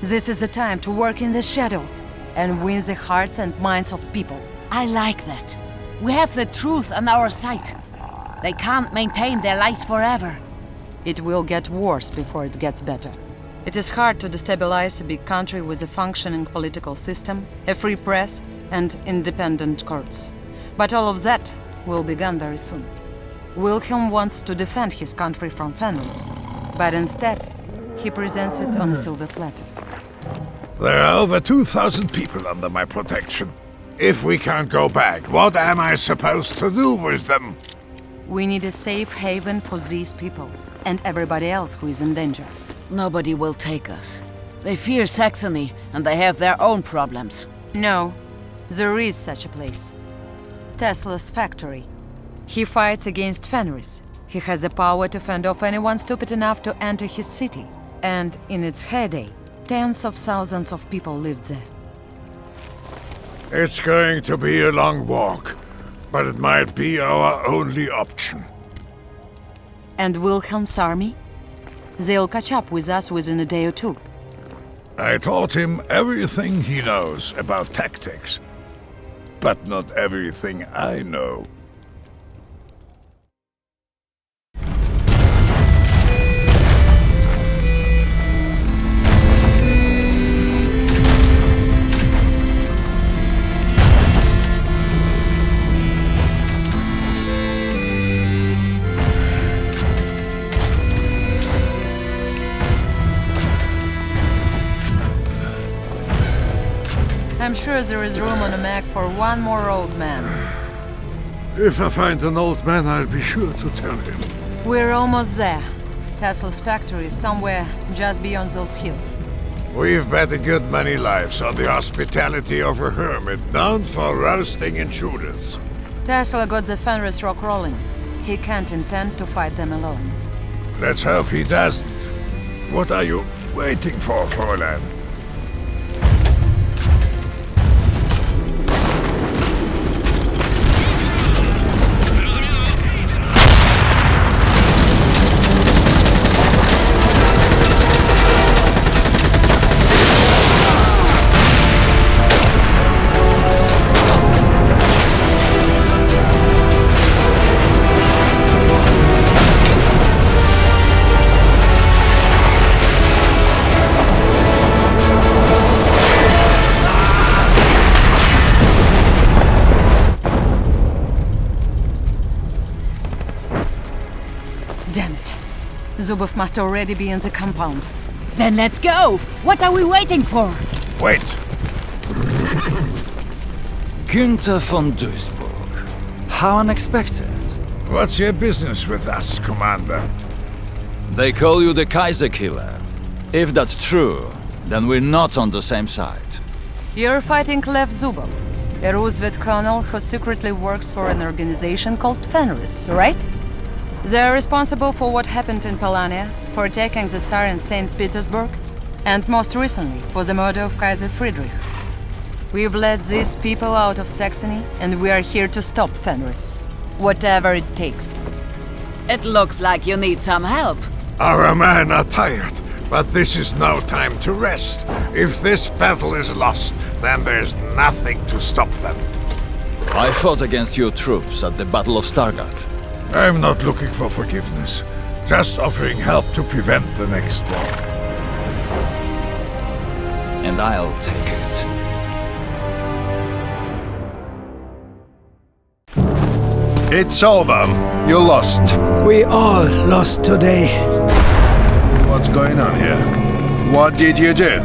This is the time to work in the shadows and win the hearts and minds of people. I like that. We have the truth on our side. They can't maintain their lives forever. It will get worse before it gets better. It is hard to destabilize a big country with a functioning political system, a free press, and independent courts. But all of that will begin very soon. Wilhelm wants to defend his country from Fenris, but instead, he presents it on a silver platter. There are over 2,000 people under my protection. If we can't go back, what am I supposed to do with them? We need a safe haven for these people, and everybody else who is in danger. Nobody will take us. They fear Saxony, and they have their own problems. No, there is such a place. Tesla's factory. He fights against Fenris. He has the power to fend off anyone stupid enough to enter his city. And in its heyday, tens of thousands of people lived there. It's going to be a long walk, but it might be our only option. And Wilhelm's army? They'll catch up with us within a day or two. I taught him everything he knows about tactics, but not everything I know. I'm sure there is room on a mech for one more old man. If I find an old man, I'll be sure to tell him. We're almost there. Tesla's factory is somewhere just beyond those hills. We've bet a good many lives on the hospitality of a hermit known for roasting intruders. Tesla got the Fenris rock rolling. He can't intend to fight them alone. Let's hope he doesn't. What are you waiting for, Fräulein? Zubov must already be in the compound. Then let's go! What are we waiting for? Wait. Günther von Duisburg. How unexpected. What's your business with us, Commander? They call you the Kaiser Killer. If that's true, then we're not on the same side. You're fighting Lev Zubov, a Rusviet colonel who secretly works for an organization called Fenris, right? They're responsible for what happened in Polania, for attacking the Tsar in St. Petersburg, and most recently for the murder of Kaiser Friedrich. We've let these people out of Saxony, and we are here to stop Fenris. Whatever it takes. It looks like you need some help. Our men are tired, but this is no time to rest. If this battle is lost, then there's nothing to stop them. I fought against your troops at the Battle of Stargard. I'm not looking for forgiveness, just offering help to prevent the next war. And I'll take it. It's over. You lost. We all lost today. What's going on here? What did you do?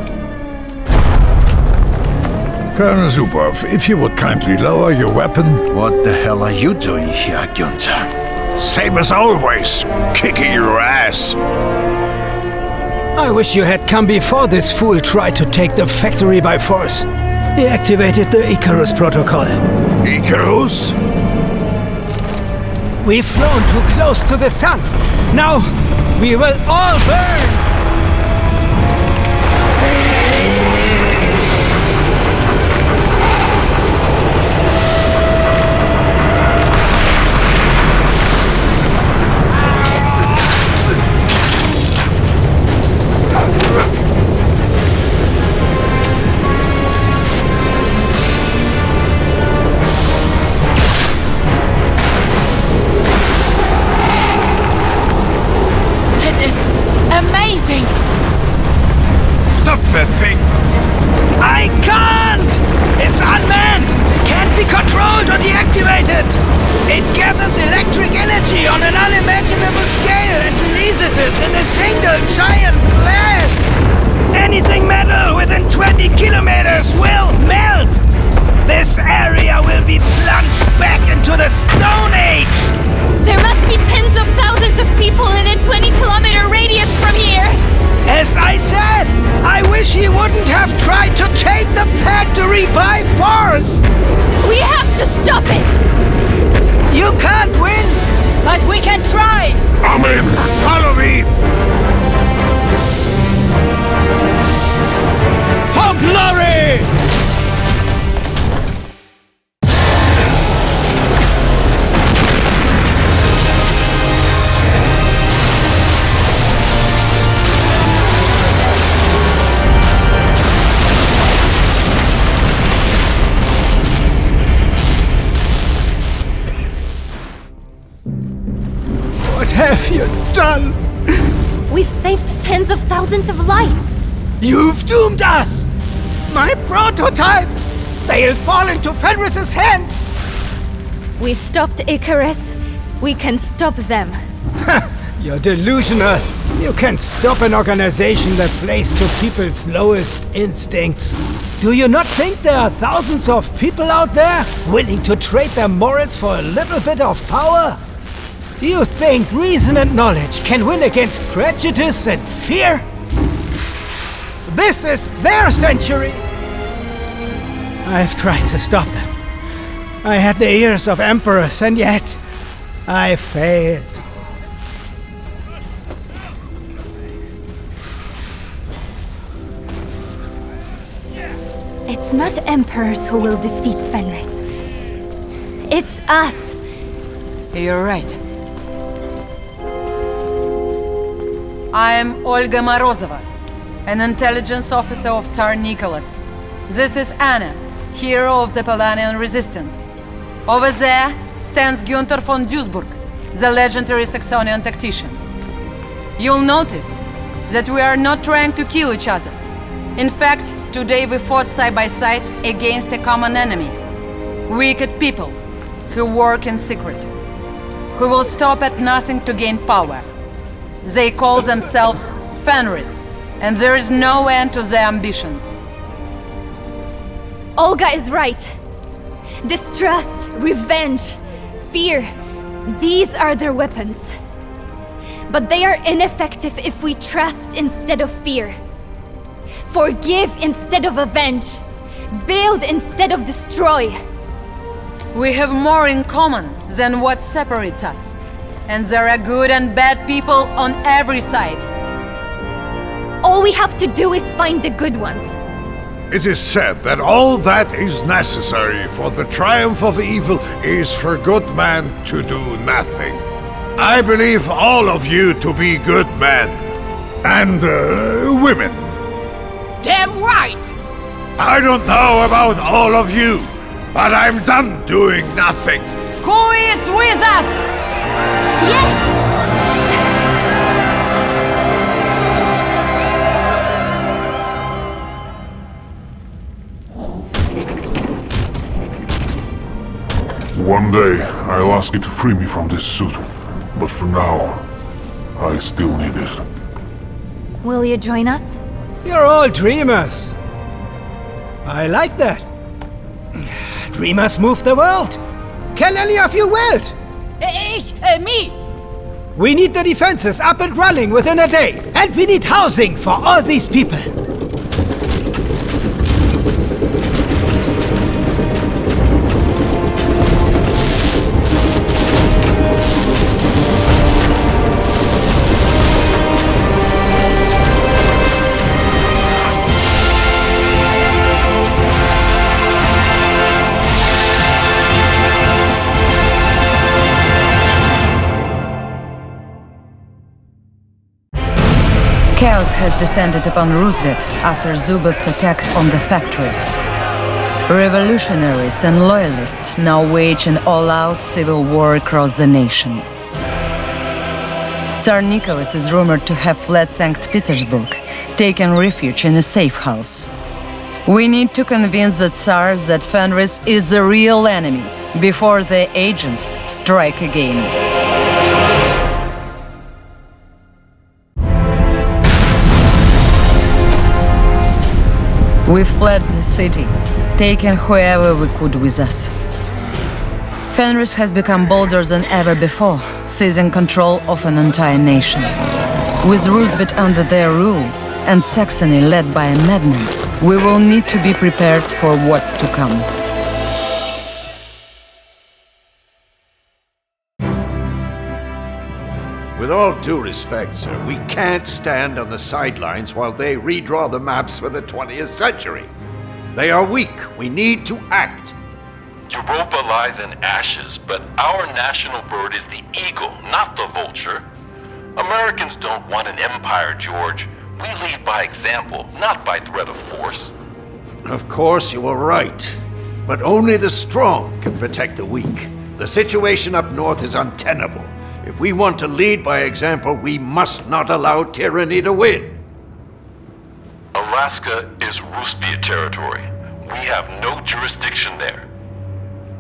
Colonel Zubov, if you would kindly lower your weapon... What the hell are you doing here, Günther? Same as always, kicking your ass. I wish you had come before this fool tried to take the factory by force. He activated the Icarus protocol. Icarus? We've flown too close to the sun. Now, we will all burn! barriers will melt! This area will be plunged back into the Stone Age! There must be tens of thousands of people in a 20-kilometer radius from here! As I said, I wish he wouldn't have tried to take the factory by force! We have to stop it! You can't win! But we can try! Amen! Follow me! For glory! What have you done? We've saved tens of thousands of lives! You've doomed us! My prototypes! They'll fall into Fenris's hands! We stopped Icarus. We can stop them. You're delusional. You can stop an organization that plays to people's lowest instincts. Do you not think there are thousands of people out there willing to trade their morals for a little bit of power? You think reason and knowledge can win against prejudice and fear? This is their century! I've tried to stop them. I had the ears of emperors, and yet I failed. It's not emperors who will defeat Fenris. It's us. You're right. I am Olga Morozova, an intelligence officer of Tsar Nicholas. This is Anna, hero of the Polanian resistance. Over there stands Günther von Duisburg, the legendary Saxonian tactician. You'll notice that we are not trying to kill each other. In fact, today we fought side by side against a common enemy. Wicked people who work in secret, who will stop at nothing to gain power. They call themselves Fenris, and there is no end to their ambition. Olga is right. Distrust, revenge, fear. These are their weapons. But they are ineffective if we trust instead of fear. Forgive instead of avenge. Build instead of destroy. We have more in common than what separates us. And there are good and bad people on every side. All we have to do is find the good ones. It is said that all that is necessary for the triumph of evil is for good men to do nothing. I believe all of you to be good men. And women. Damn right! I don't know about all of you, but I'm done doing nothing. Who is with us? Yes! One day, I'll ask you to free me from this suit. But for now, I still need it. Will you join us? You're all dreamers. I like that. Dreamers move the world. Can any of you weld? Me! We need the defenses up and running within a day. And we need housing for all these people. Chaos has descended upon Rusviet after Zubov's attack on the factory. Revolutionaries and loyalists now wage an all-out civil war across the nation. Tsar Nicholas is rumored to have fled St. Petersburg, taken refuge in a safe house. We need to convince the Tsars that Fenris is the real enemy before the agents strike again. We fled the city, taking whoever we could with us. Fenris has become bolder than ever before, seizing control of an entire nation. With Rusviet under their rule, and Saxony led by a madman, we will need to be prepared for what's to come. With all due respect, sir, we can't stand on the sidelines while they redraw the maps for the 20th century. They are weak. We need to act. Europa lies in ashes, but our national bird is the eagle, not the vulture. Americans don't want an empire, George. We lead by example, not by threat of force. Of course, you are right. But only the strong can protect the weak. The situation up north is untenable. If we want to lead by example, we must not allow tyranny to win. Alaska is Rusviet territory. We have no jurisdiction there.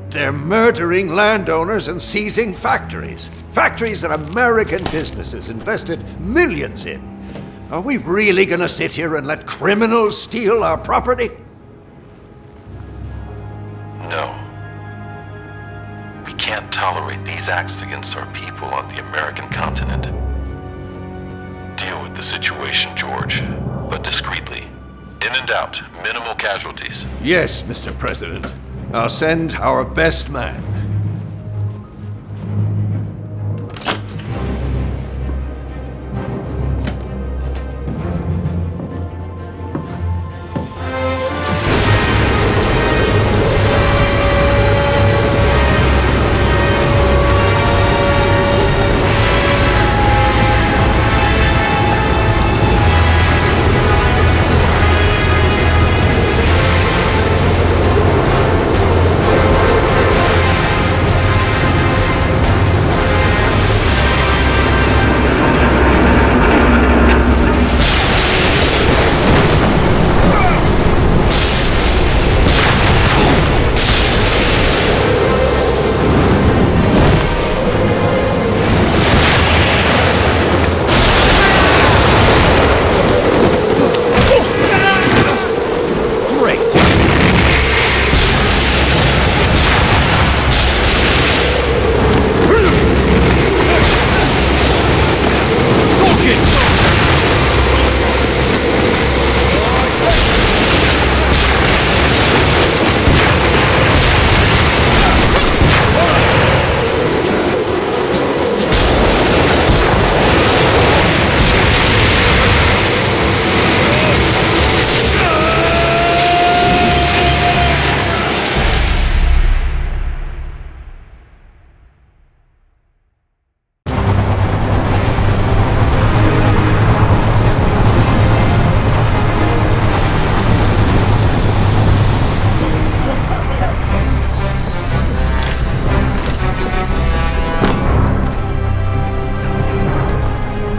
They're murdering landowners and seizing factories. Factories that American businesses invested millions in. Are we really gonna sit here and let criminals steal our property? No. We can't tolerate these acts against our people on the American continent. Deal with the situation, George, but discreetly. In and out, minimal casualties. Yes, Mr. President. I'll send our best man.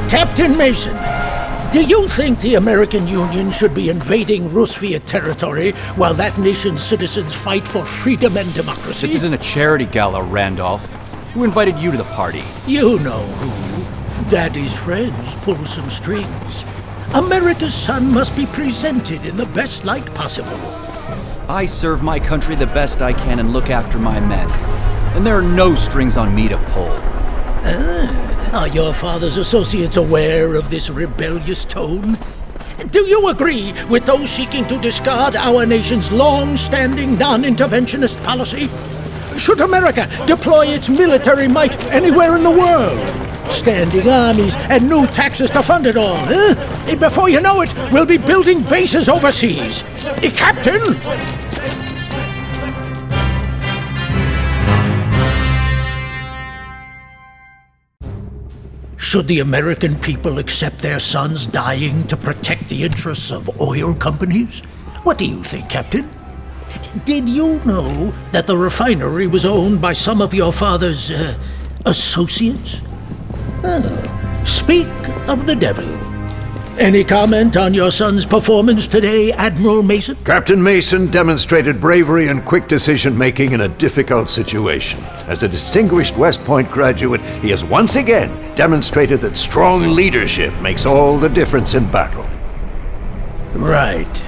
Captain Mason, do you think the American Union should be invading Rusviet territory while that nation's citizens fight for freedom and democracy? This isn't a charity gala, Randolph. Who invited you to the party? You know who. Daddy's friends pull some strings. America's son must be presented in the best light possible. I serve my country the best I can and look after my men. And there are no strings on me to pull. Are your father's associates aware of this rebellious tone? Do you agree with those seeking to discard our nation's long-standing non-interventionist policy? Should America deploy its military might anywhere in the world? Standing armies and new taxes to fund it all, Before you know it, we'll be building bases overseas. Captain! Should the American people accept their sons dying to protect the interests of oil companies? What do you think, Captain? Did you know that the refinery was owned by some of your father's, associates? Speak of the devil. Any comment on your son's performance today, Admiral Mason? Captain Mason demonstrated bravery and quick decision-making in a difficult situation. As a distinguished West Point graduate, he has once again demonstrated that strong leadership makes all the difference in battle. Right.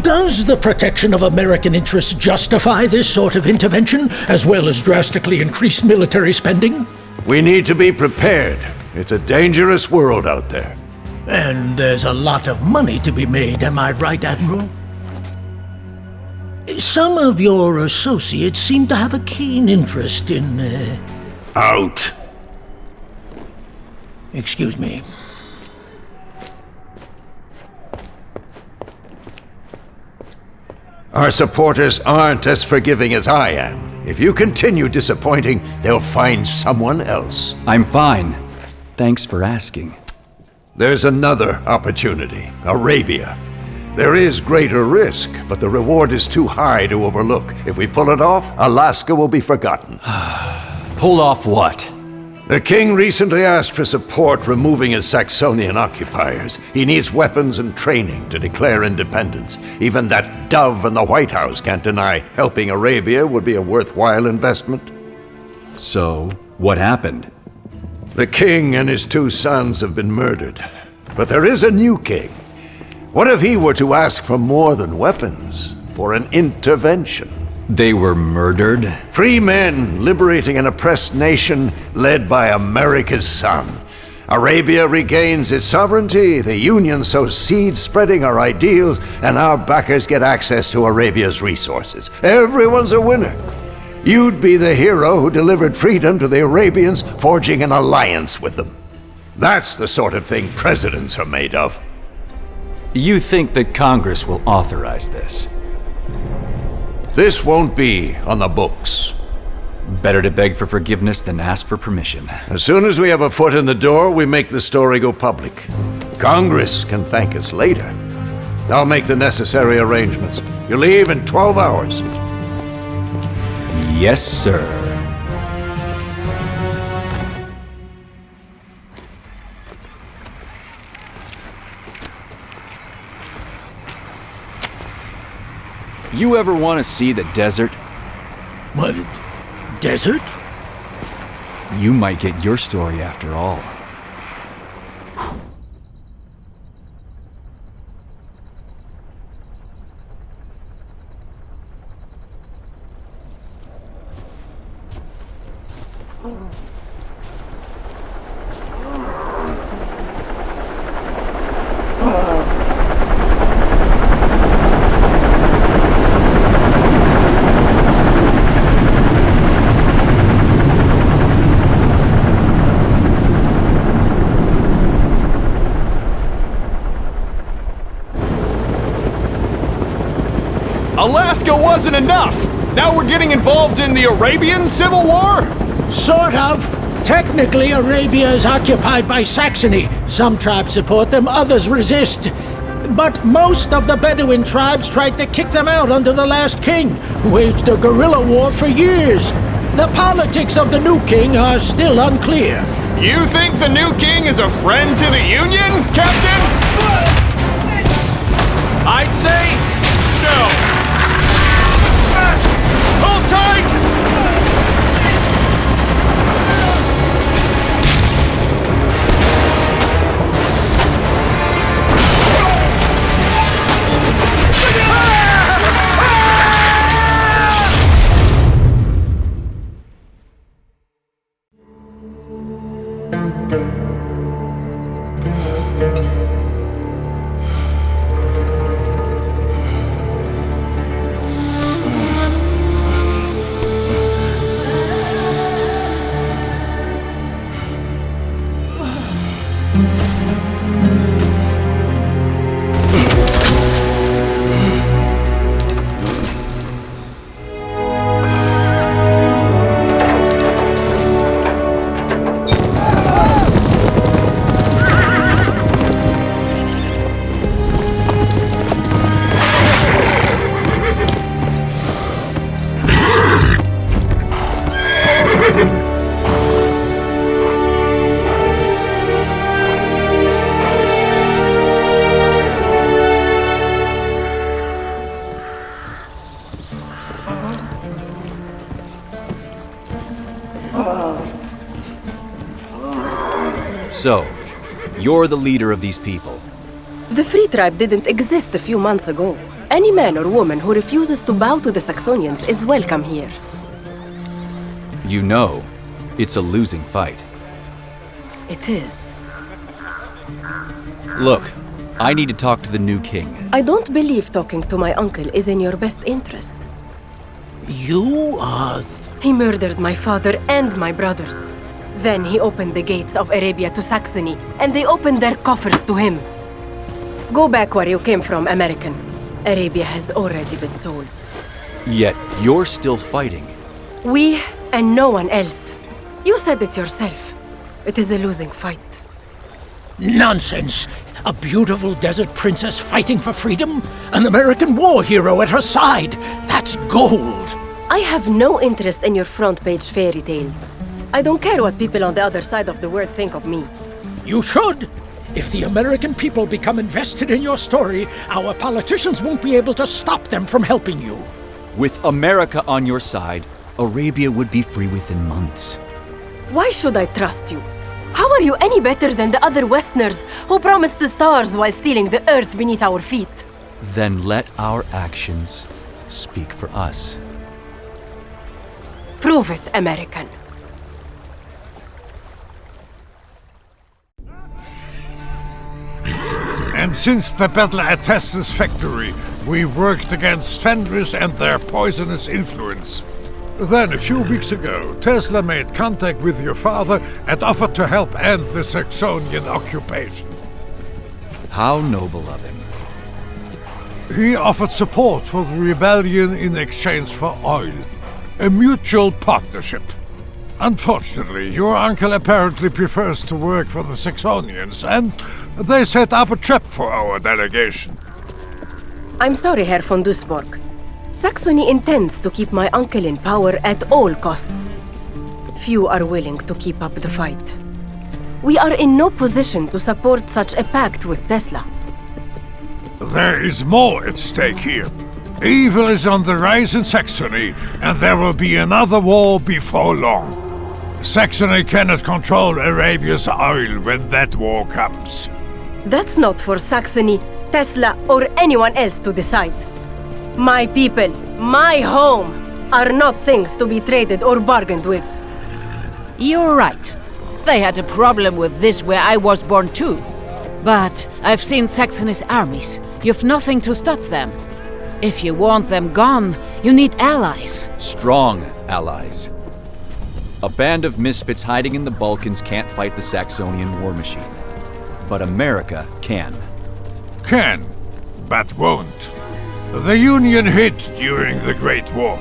Does the protection of American interests justify this sort of intervention, as well as drastically increased military spending? We need to be prepared. It's a dangerous world out there. And there's a lot of money to be made, am I right, Admiral? Some of your associates seem to have a keen interest in, Out. Excuse me. Our supporters aren't as forgiving as I am. If you continue disappointing, they'll find someone else. I'm fine. Thanks for asking. There's another opportunity, Arabia. There is greater risk, but the reward is too high to overlook. If we pull it off, Alaska will be forgotten. Pull off what? The king recently asked for support removing his Saxonian occupiers. He needs weapons and training to declare independence. Even that dove in the White House can't deny helping Arabia would be a worthwhile investment. So, what happened? The king and his 2 sons have been murdered. But there is a new king. What if he were to ask for more than weapons, for an intervention? They were murdered? Free men liberating an oppressed nation led by America's son. Arabia regains its sovereignty, the Union sows seeds spreading our ideals, and our backers get access to Arabia's resources. Everyone's a winner. You'd be the hero who delivered freedom to the Arabians, forging an alliance with them. That's the sort of thing presidents are made of. You think that Congress will authorize this? This won't be on the books. Better to beg for forgiveness than ask for permission. As soon as we have a foot in the door, we make the story go public. Congress can thank us later. I'll make the necessary arrangements. You leave in 12 hours. Yes, sir. You ever want to see the desert? What? Desert? You might get your story after all. Alaska wasn't enough! Now we're getting involved in the Arabian Civil War? Sort of. Technically, Arabia is occupied by Saxony. Some tribes support them, others resist. But most of the Bedouin tribes tried to kick them out under the last king, who waged a guerrilla war for years. The politics of the new king are still unclear. You think the new king is a friend to the Union, Captain? I'd say no. Hold tight! So, you're the leader of these people. The Free Tribe didn't exist a few months ago. Any man or woman who refuses to bow to the Saxonians is welcome here. You know, it's a losing fight. It is. Look, I need to talk to the new king. I don't believe talking to my uncle is in your best interest. You are... He murdered my father and my brothers. Then he opened the gates of Arabia to Saxony, and they opened their coffers to him. Go back where you came from, American. Arabia has already been sold. Yet you're still fighting. We and no one else. You said it yourself. It is a losing fight. Nonsense! A beautiful desert princess fighting for freedom? An American war hero at her side? That's gold! I have no interest in your front-page fairy tales. I don't care what people on the other side of the world think of me. You should! If the American people become invested in your story, our politicians won't be able to stop them from helping you. With America on your side, Arabia would be free within months. Why should I trust you? How are you any better than the other Westerners who promised the stars while stealing the earth beneath our feet? Then let our actions speak for us. Prove it, American. And since the battle at Tesla's factory, we've worked against Fenris and their poisonous influence. Then, a few weeks ago, Tesla made contact with your father and offered to help end the Saxonian occupation. How noble of him. He offered support for the rebellion in exchange for oil. A mutual partnership. Unfortunately, your uncle apparently prefers to work for the Saxonians, and they set up a trap for our delegation. I'm sorry, Herr von Duisburg. Saxony intends to keep my uncle in power at all costs. Few are willing to keep up the fight. We are in no position to support such a pact with Tesla. There is more at stake here. Evil is on the rise in Saxony, and there will be another war before long. Saxony cannot control Arabia's oil when that war comes. That's not for Saxony, Tesla, or anyone else to decide. My people, my home, are not things to be traded or bargained with. You're right. They had a problem with this where I was born too. But I've seen Saxony's armies. You've nothing to stop them. If you want them gone, you need allies. Strong allies. A band of misfits hiding in the Balkans can't fight the Saxonian war machine. But America can. Can, but won't. The Union hid during the Great War.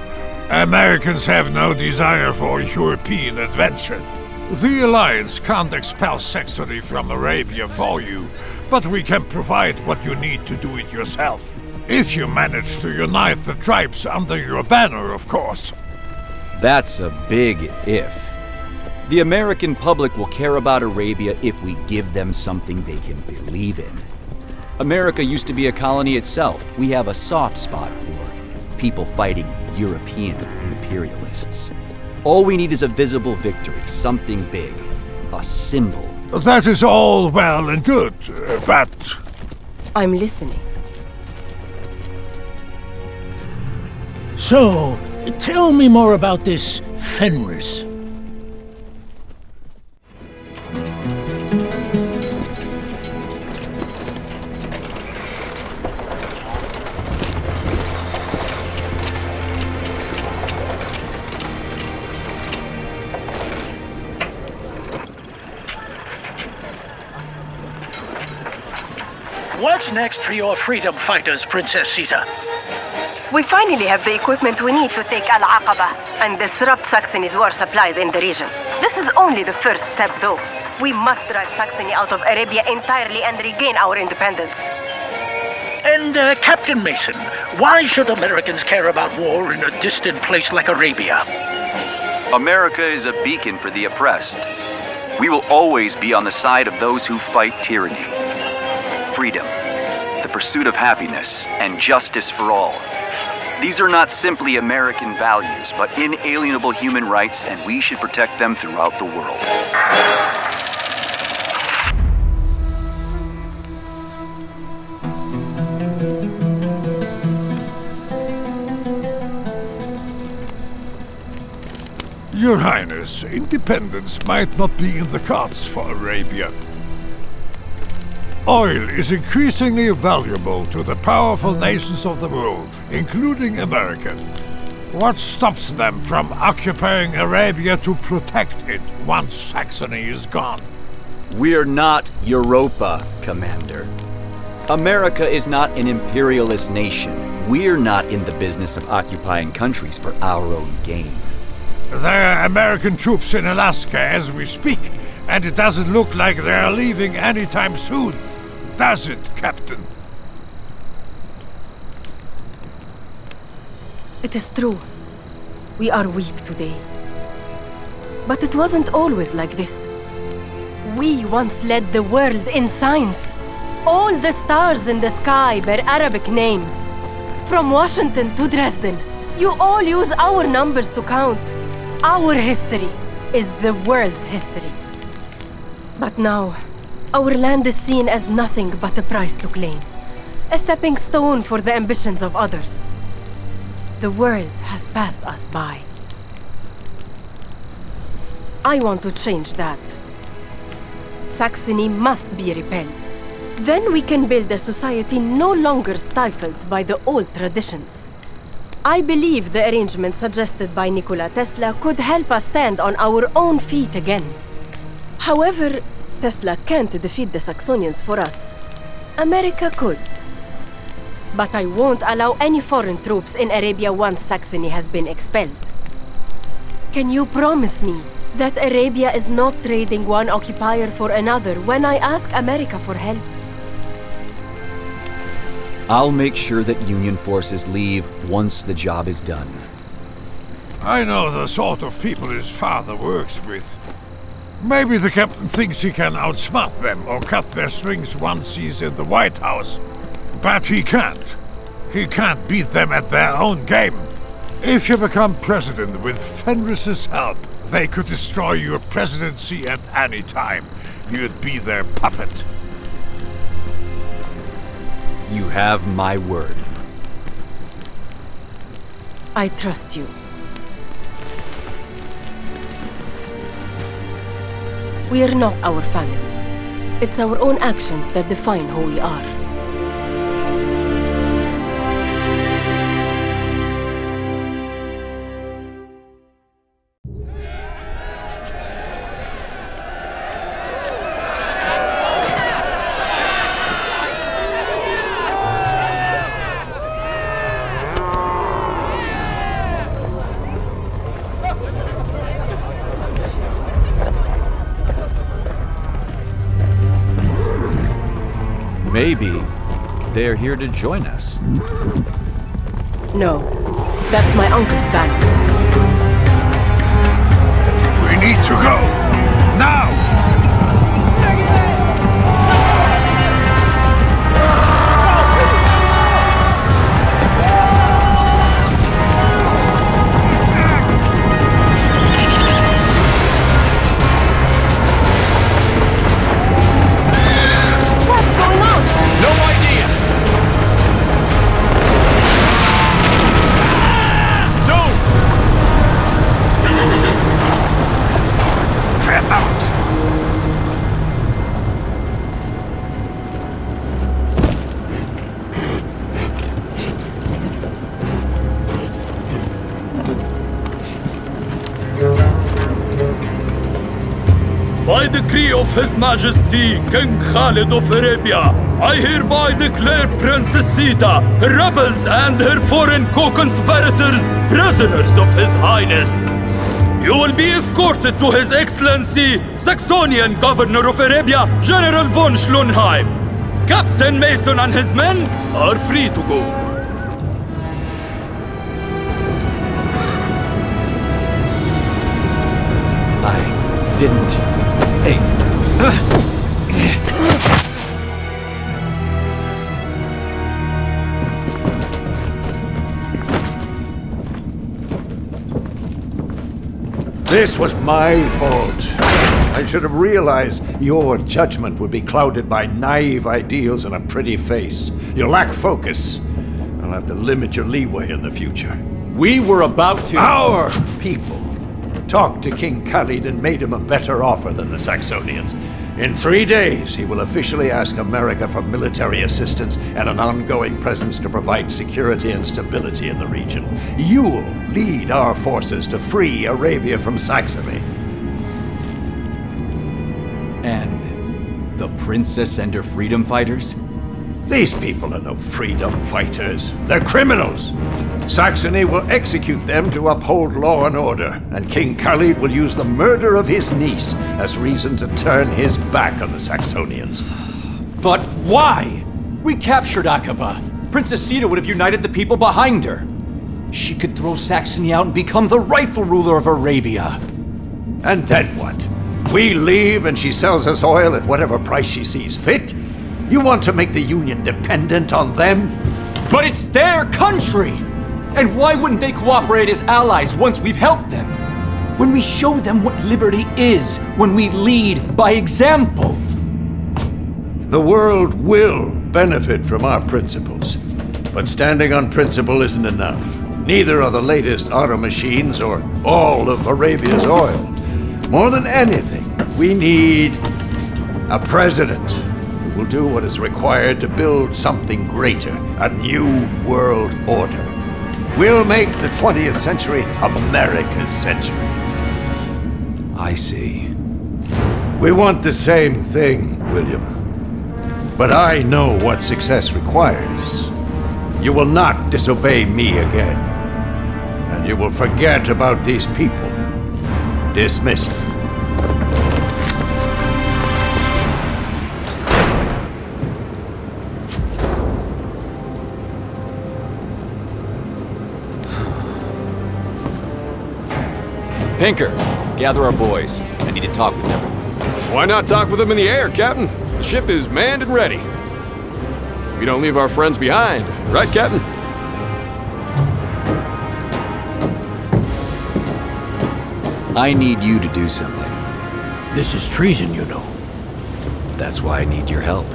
Americans have no desire for European adventure. The Alliance can't expel Saxony from Arabia for you, but we can provide what you need to do it yourself. If you manage to unite the tribes under your banner, of course. That's a big if. The American public will care about Arabia if we give them something they can believe in. America used to be a colony itself. We have a soft spot for people fighting European imperialists. All we need is a visible victory, something big, a symbol. That is all well and good, but... I'm listening. So, tell me more about this Fenris. What's next for your freedom fighters, Princess Sita? We finally have the equipment we need to take Al-Aqaba and disrupt Saxony's war supplies in the region. This is only the first step, though. We must drive Saxony out of Arabia entirely and regain our independence. And, Captain Mason, why should Americans care about war in a distant place like Arabia? America is a beacon for the oppressed. We will always be on the side of those who fight tyranny. Freedom, the pursuit of happiness, and justice for all. These are not simply American values, but inalienable human rights, and we should protect them throughout the world. Your Highness, independence might not be in the cards for Arabia. Oil is increasingly valuable to the powerful nations of the world, including America. What stops them from occupying Arabia to protect it once Saxony is gone? We're not Europa, Commander. America is not an imperialist nation. We're not in the business of occupying countries for our own gain. There are American troops in Alaska as we speak, and it doesn't look like they're leaving anytime soon. Does it, Captain? It is true. We are weak today. But it wasn't always like this. We once led the world in science. All the stars in the sky bear Arabic names. From Washington to Dresden, you all use our numbers to count. Our history is the world's history. But now, our land is seen as nothing but a price to claim. A stepping stone for the ambitions of others. The world has passed us by. I want to change that. Saxony must be repelled. Then we can build a society no longer stifled by the old traditions. I believe the arrangement suggested by Nikola Tesla could help us stand on our own feet again. However, Tesla can't defeat the Saxonians for us. America could. But I won't allow any foreign troops in Arabia once Saxony has been expelled. Can you promise me that Arabia is not trading one occupier for another when I ask America for help? I'll make sure that Union forces leave once the job is done. I know the sort of people his father works with. Maybe the captain thinks he can outsmart them or cut their strings once he's in the White House. But he can't. He can't beat them at their own game. If you become president with Fenris's help, they could destroy your presidency at any time. You'd be their puppet. You have my word. I trust you. We are not our families. It's our own actions that define who we are. Maybe they're here to join us. No, that's my uncle's banner. We need to go! Now! By decree of His Majesty, King Khalid of Arabia, I hereby declare Princess Sita, her rebels and her foreign co-conspirators prisoners of His Highness. You will be escorted to His Excellency, Saxonian Governor of Arabia, General von Schlonheim. Captain Mason and his men are free to go. I didn't... Hey. This was my fault. I should have realized your judgment would be clouded by naive ideals and a pretty face. You lack focus. I'll have to limit your leeway in the future. We were about to... Our people talked to King Khalid and made him a better offer than the Saxonians. In 3 days, he will officially ask America for military assistance and an ongoing presence to provide security and stability in the region. You'll lead our forces to free Arabia from Saxony. And the princess and her freedom fighters? These people are no freedom fighters. They're criminals. Saxony will execute them to uphold law and order, and King Khalid will use the murder of his niece as reason to turn his back on the Saxonians. But why? We captured Aqaba. Princess Sita would have united the people behind her. She could throw Saxony out and become the rightful ruler of Arabia. And then what? We leave and she sells us oil at whatever price she sees fit? You want to make the Union dependent on them? But it's their country! And why wouldn't they cooperate as allies once we've helped them? When we show them what liberty is, when we lead by example. The world will benefit from our principles. But standing on principle isn't enough. Neither are the latest auto machines or all of Arabia's oil. More than anything, we need a president who will do what is required to build something greater, a new world order. We'll make the 20th century America's century. I see. We want the same thing, William. But I know what success requires. You will not disobey me again. And you will forget about these people. Dismissed. Pinker, gather our boys. I need to talk with everyone. Why not talk with them in the air, Captain? The ship is manned and ready. We don't leave our friends behind, right, Captain? I need you to do something. This is treason, you know. That's why I need your help.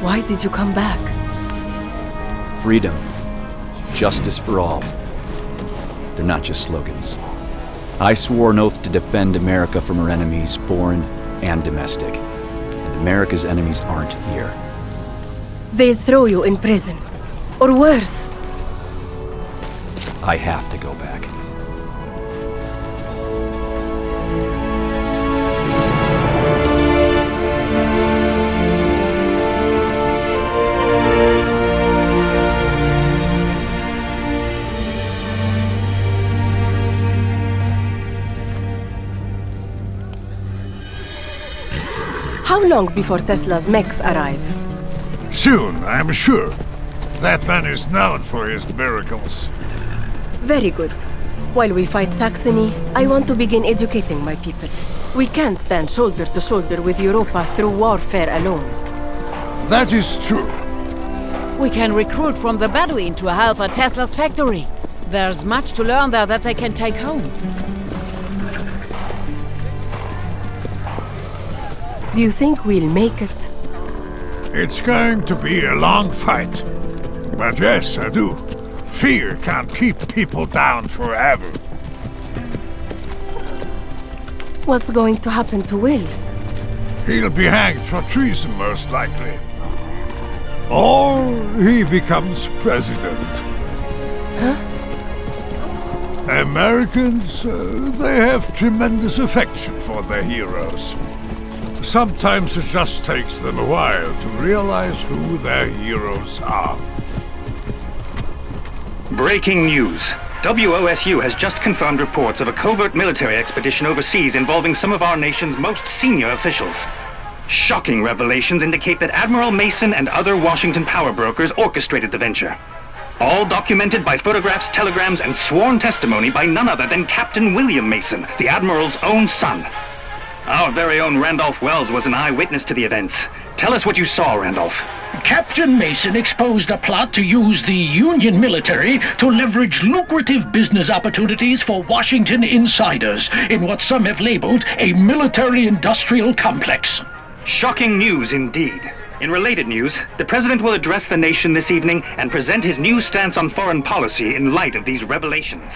Why did you come back? Freedom. Justice for all. They're not just slogans. I swore an oath to defend America from her enemies, foreign and domestic. And America's enemies aren't here. They'll throw you in prison. Or worse. I have to go back. How long before Tesla's mechs arrive? Soon, I'm sure. That man is known for his miracles. Very good. While we fight Saxony, I want to begin educating my people. We can't stand shoulder to shoulder with Europa through warfare alone. That is true. We can recruit from the Bedouin to help at Tesla's factory. There's much to learn there that they can take home. Do you think we'll make it? It's going to be a long fight. But yes, I do. Fear can't keep people down forever. What's going to happen to Will? He'll be hanged for treason, most likely. Or he becomes president. Huh? Americans, they have tremendous affection for their heroes. Sometimes it just takes them a while to realize who their heroes are. Breaking news. WOSU has just confirmed reports of a covert military expedition overseas involving some of our nation's most senior officials. Shocking revelations indicate that Admiral Mason and other Washington power brokers orchestrated the venture. All documented by photographs, telegrams, and sworn testimony by none other than Captain William Mason, the Admiral's own son. Our very own Randolph Wells was an eyewitness to the events. Tell us what you saw, Randolph. Captain Mason exposed a plot to use the Union military to leverage lucrative business opportunities for Washington insiders in what some have labeled a military-industrial complex. Shocking news indeed. In related news, the President will address the nation this evening and present his new stance on foreign policy in light of these revelations.